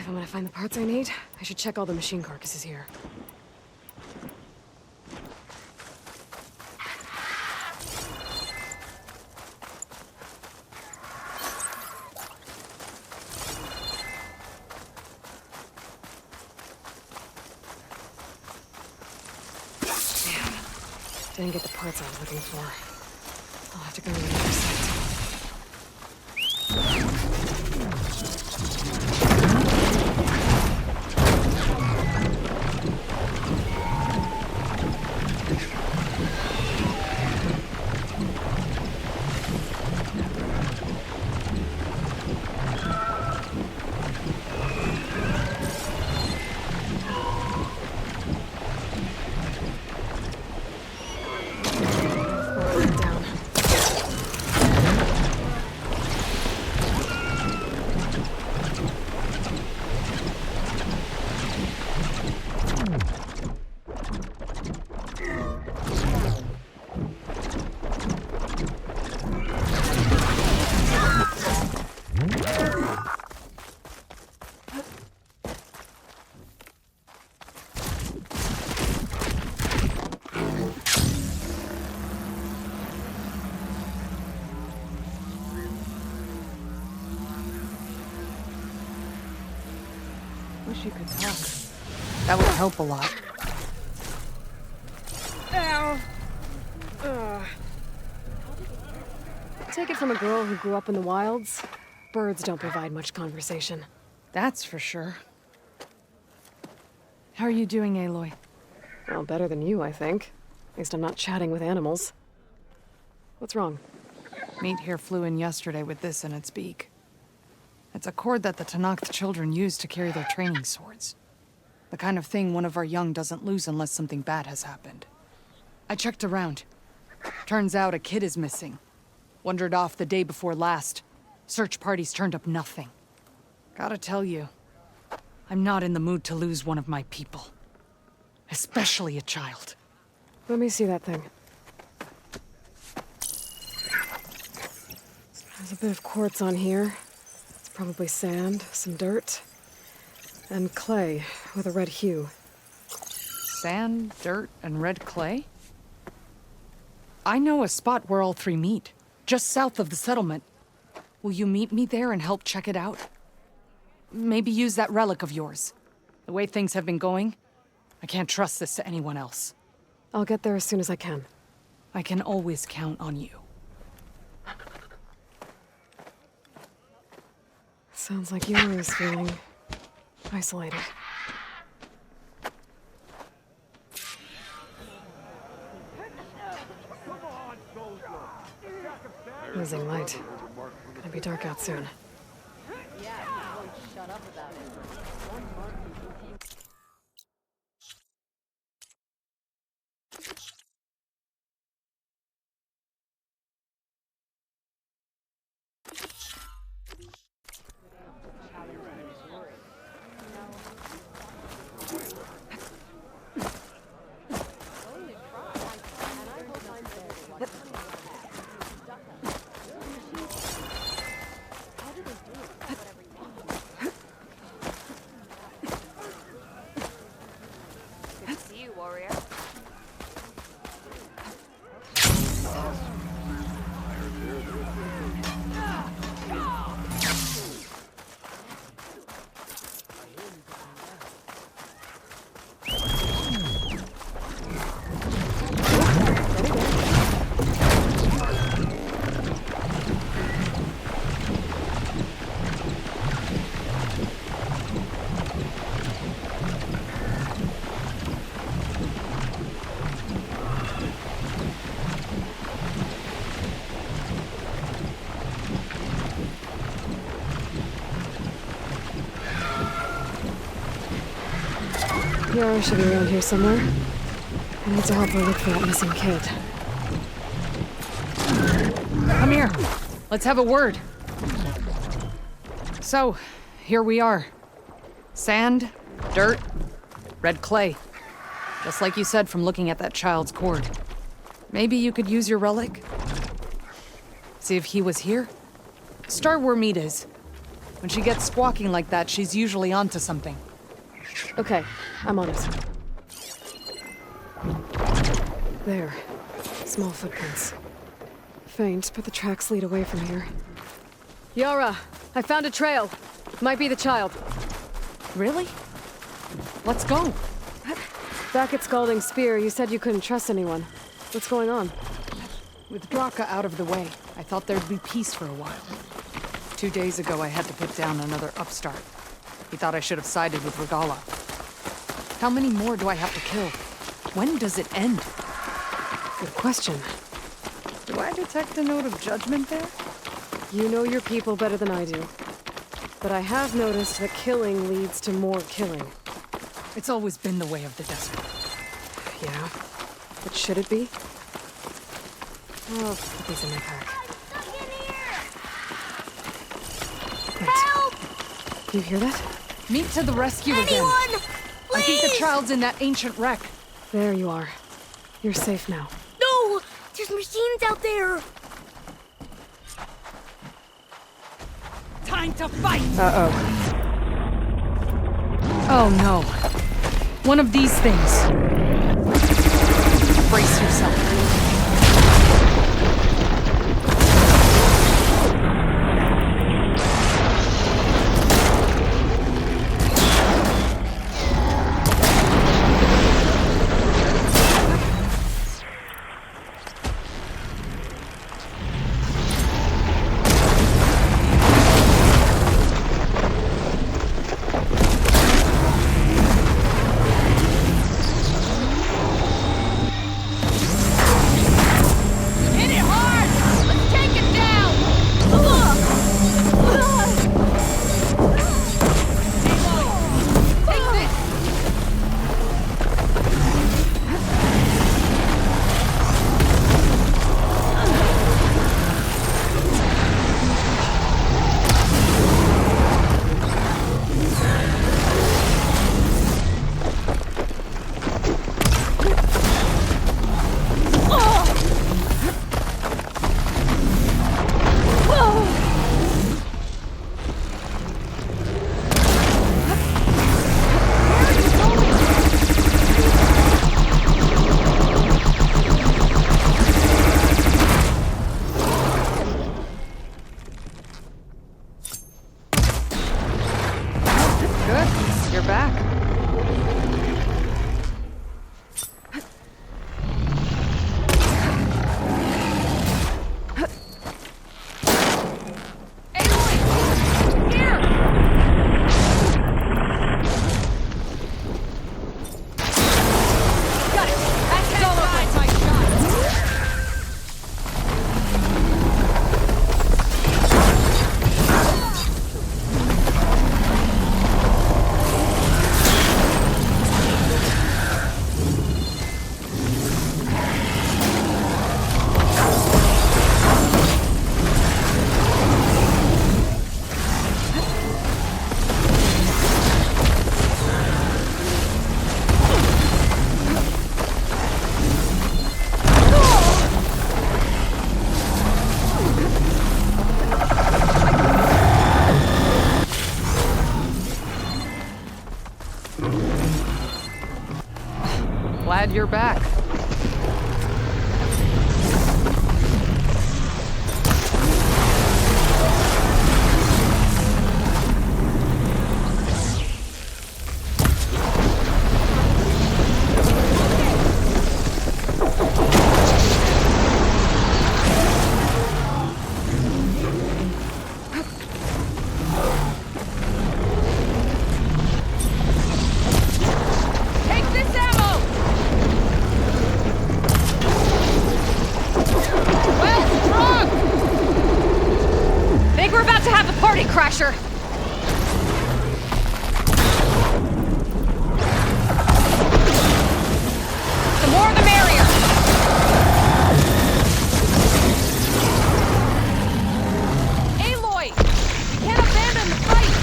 If I'm gonna find the parts I need, I should check all the machine carcasses here. Didn't get the parts I was looking for. I'll have to go to the other site. Wish you could talk. That would help a lot. Ow! Take it from a girl who grew up in the wilds. Birds don't provide much conversation. That's for sure. How are you doing, Aloy? Well, better than you, I think. At least I'm not chatting with animals. What's wrong? Meat here flew in yesterday with this in its beak. It's a cord that the Tanakh children use to carry their training swords. The kind of thing one of our young doesn't lose unless something bad has happened. I checked around. Turns out a kid is missing. Wandered off the day before last. Search parties turned up nothing. Gotta tell you, I'm not in the mood to lose one of my people. Especially a child. Let me see that thing. There's a bit of quartz on here. It's probably sand, some dirt, and clay with a red hue. Sand, dirt, and red clay? I know a spot where all three meet, just south of the settlement. Will you meet me there and help check it out? Maybe use that relic of yours. The way things have been going, I can't trust this to anyone else. I'll get there as soon as I can. I can always count on you. Sounds like you're always feeling isolated. Losing light. Gonna be dark out soon. Shut up about it. Yara should be around here somewhere. I need to help her look for that missing kid. Come here. Let's have a word. So, here we are. Sand, dirt, red clay. Just like you said from looking at that child's cord. Maybe you could use your relic? See if he was here? Start where meat is. When she gets squawking like that, she's usually onto something. Okay, I'm on it. There. Small footprints. Faint, but the tracks lead away from here. Yara, I found a trail. Might be the child. Really? Let's go. Back at Scalding Spear, you said you couldn't trust anyone. What's going on? With Draka out of the way, I thought there'd be peace for a while. 2 days ago, I had to put down another upstart. He thought I should have sided with Regala. How many more do I have to kill? When does it end? Good question. Do I detect a note of judgment there? You know your people better than I do. But I have noticed that killing leads to more killing. It's always been the way of the desert. Yeah. But should it be? I'll put these in my pack. Wait. Help! You hear that? Meet to the rescue again. Anyone! I think the child's in that ancient wreck. There you are. You're safe now. No! There's machines out there! Time to fight! Uh-oh. Oh no. One of these things. Brace yourself. Glad you're back. Crasher! The more the merrier! Aloy! You can't abandon the fight!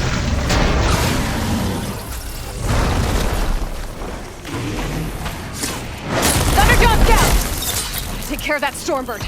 Thunderjaw down! Take care of that Stormbird.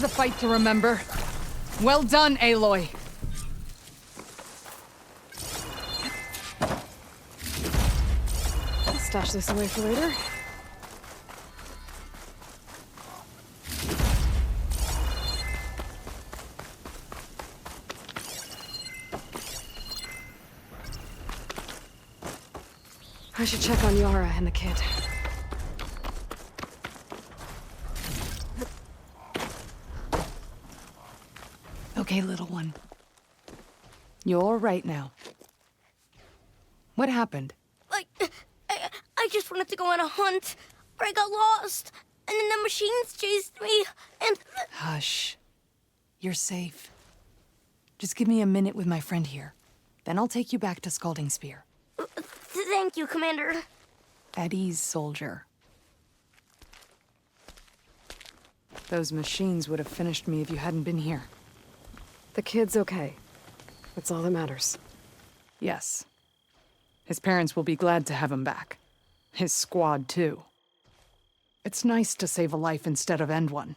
a fight to remember. Well done, Aloy. I'll stash this away for later. I should check on Yara and the kid. Okay, little one. You're all right now. What happened? I just wanted to go on a hunt, but I got lost, and then the machines chased me, and... Hush. You're safe. Just give me a minute with my friend here. Then I'll take you back to Scalding Spear. Thank you, Commander. At ease, soldier. Those machines would have finished me if you hadn't been here. The kid's okay. That's all that matters. Yes. His parents will be glad to have him back. His squad, too. It's nice to save a life instead of end one.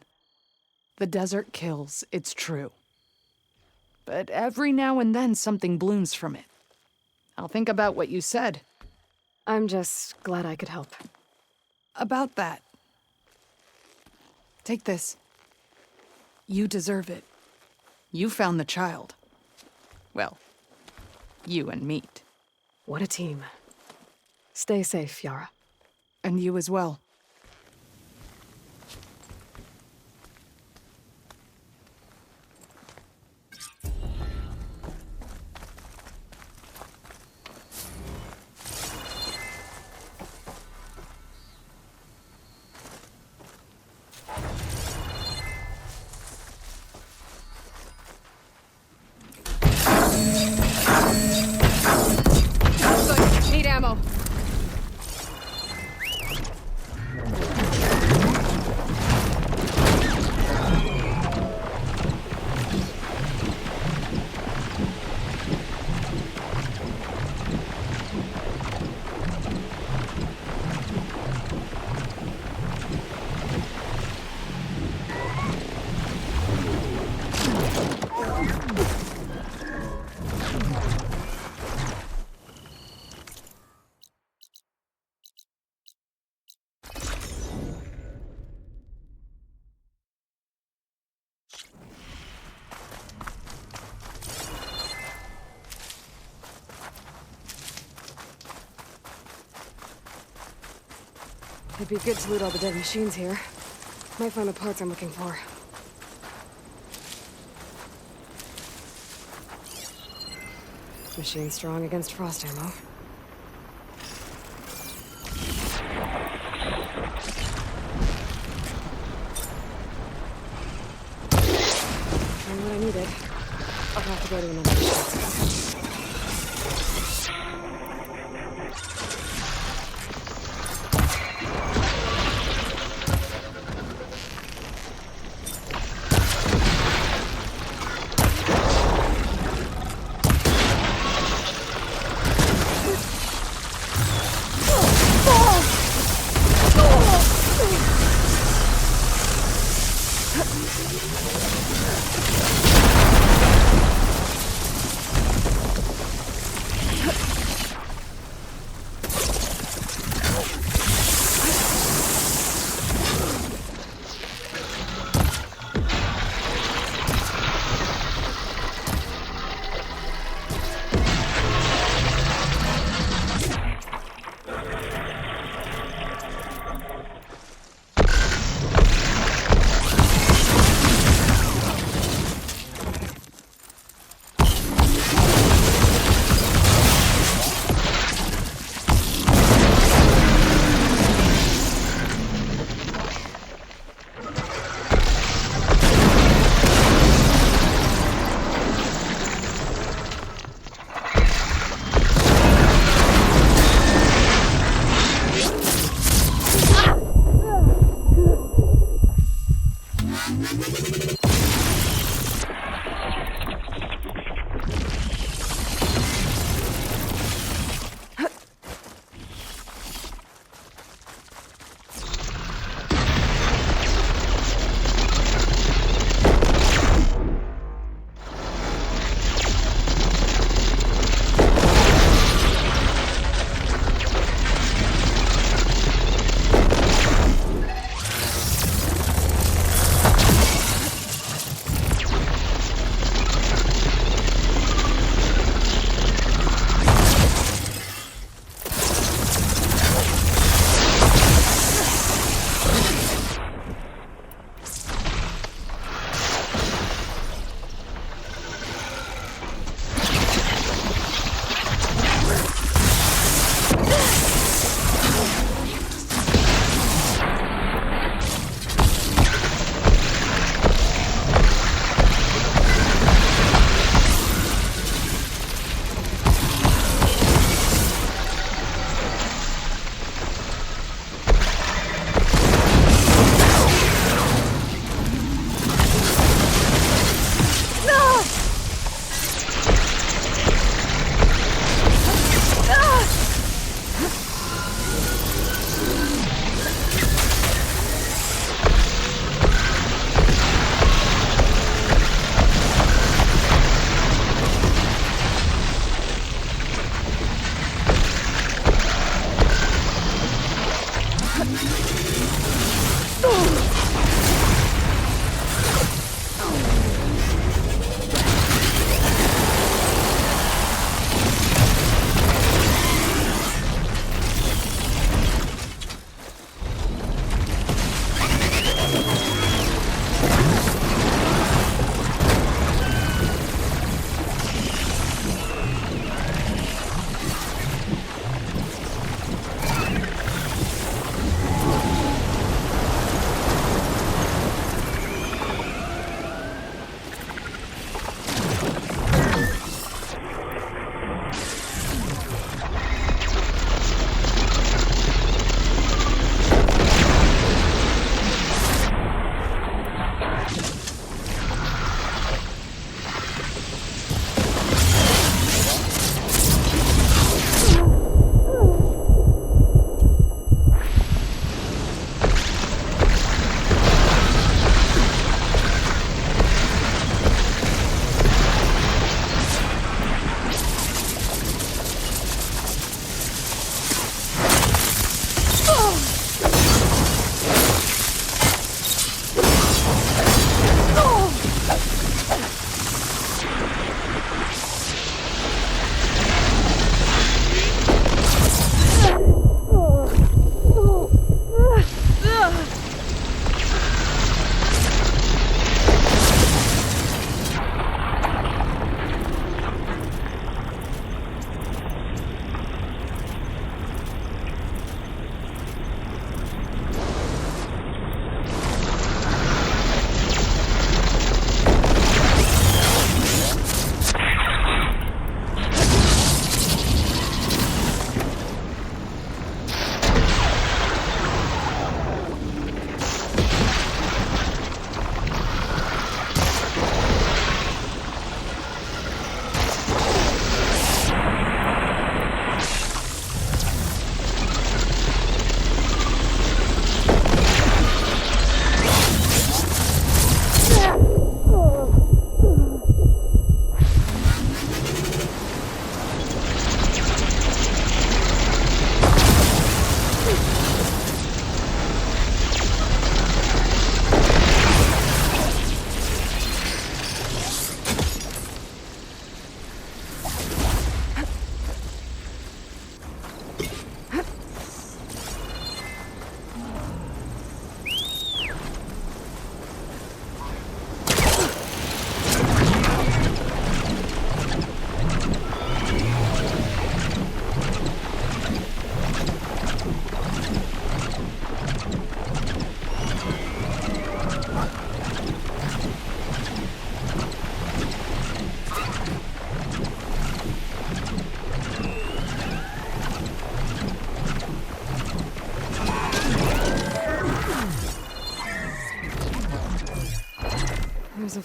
The desert kills, it's true. But every now and then something blooms from it. I'll think about what you said. I'm just glad I could help. About that. Take this. You deserve it. You found the child. Well, you and Meat. What a team. Stay safe, Yara. And you as well. Need ammo. It'd be good to loot all the dead machines here. Might find the parts I'm looking for. Machine strong against frost ammo. Find what I needed. I'll have to go to another machine.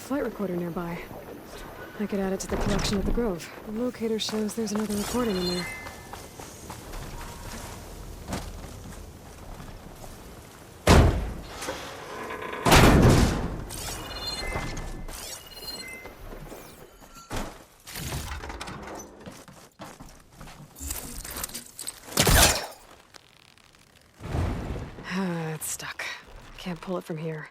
flight recorder nearby. I could add it to the collection at the Grove. The locator shows there's another recording in there. It's stuck. Can't pull it from here.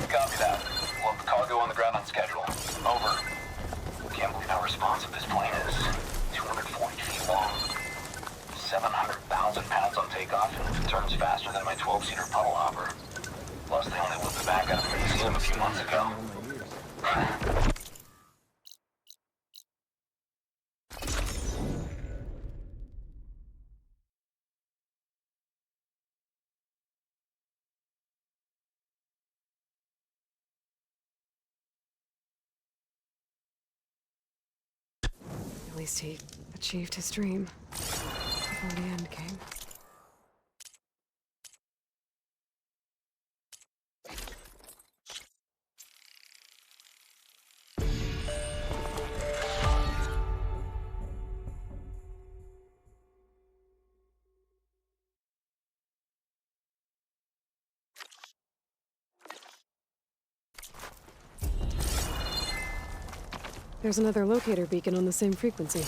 Copy that. We'll have the cargo on the ground on schedule. Over. Can't believe how responsive this plane is. 240 feet long. 700,000 pounds on takeoff, and it turns faster than my 12-seater puddle hopper. Plus, they only whipped it back out of the museum a few months ago. At least he achieved his dream before the end came. There's another locator beacon on the same frequency.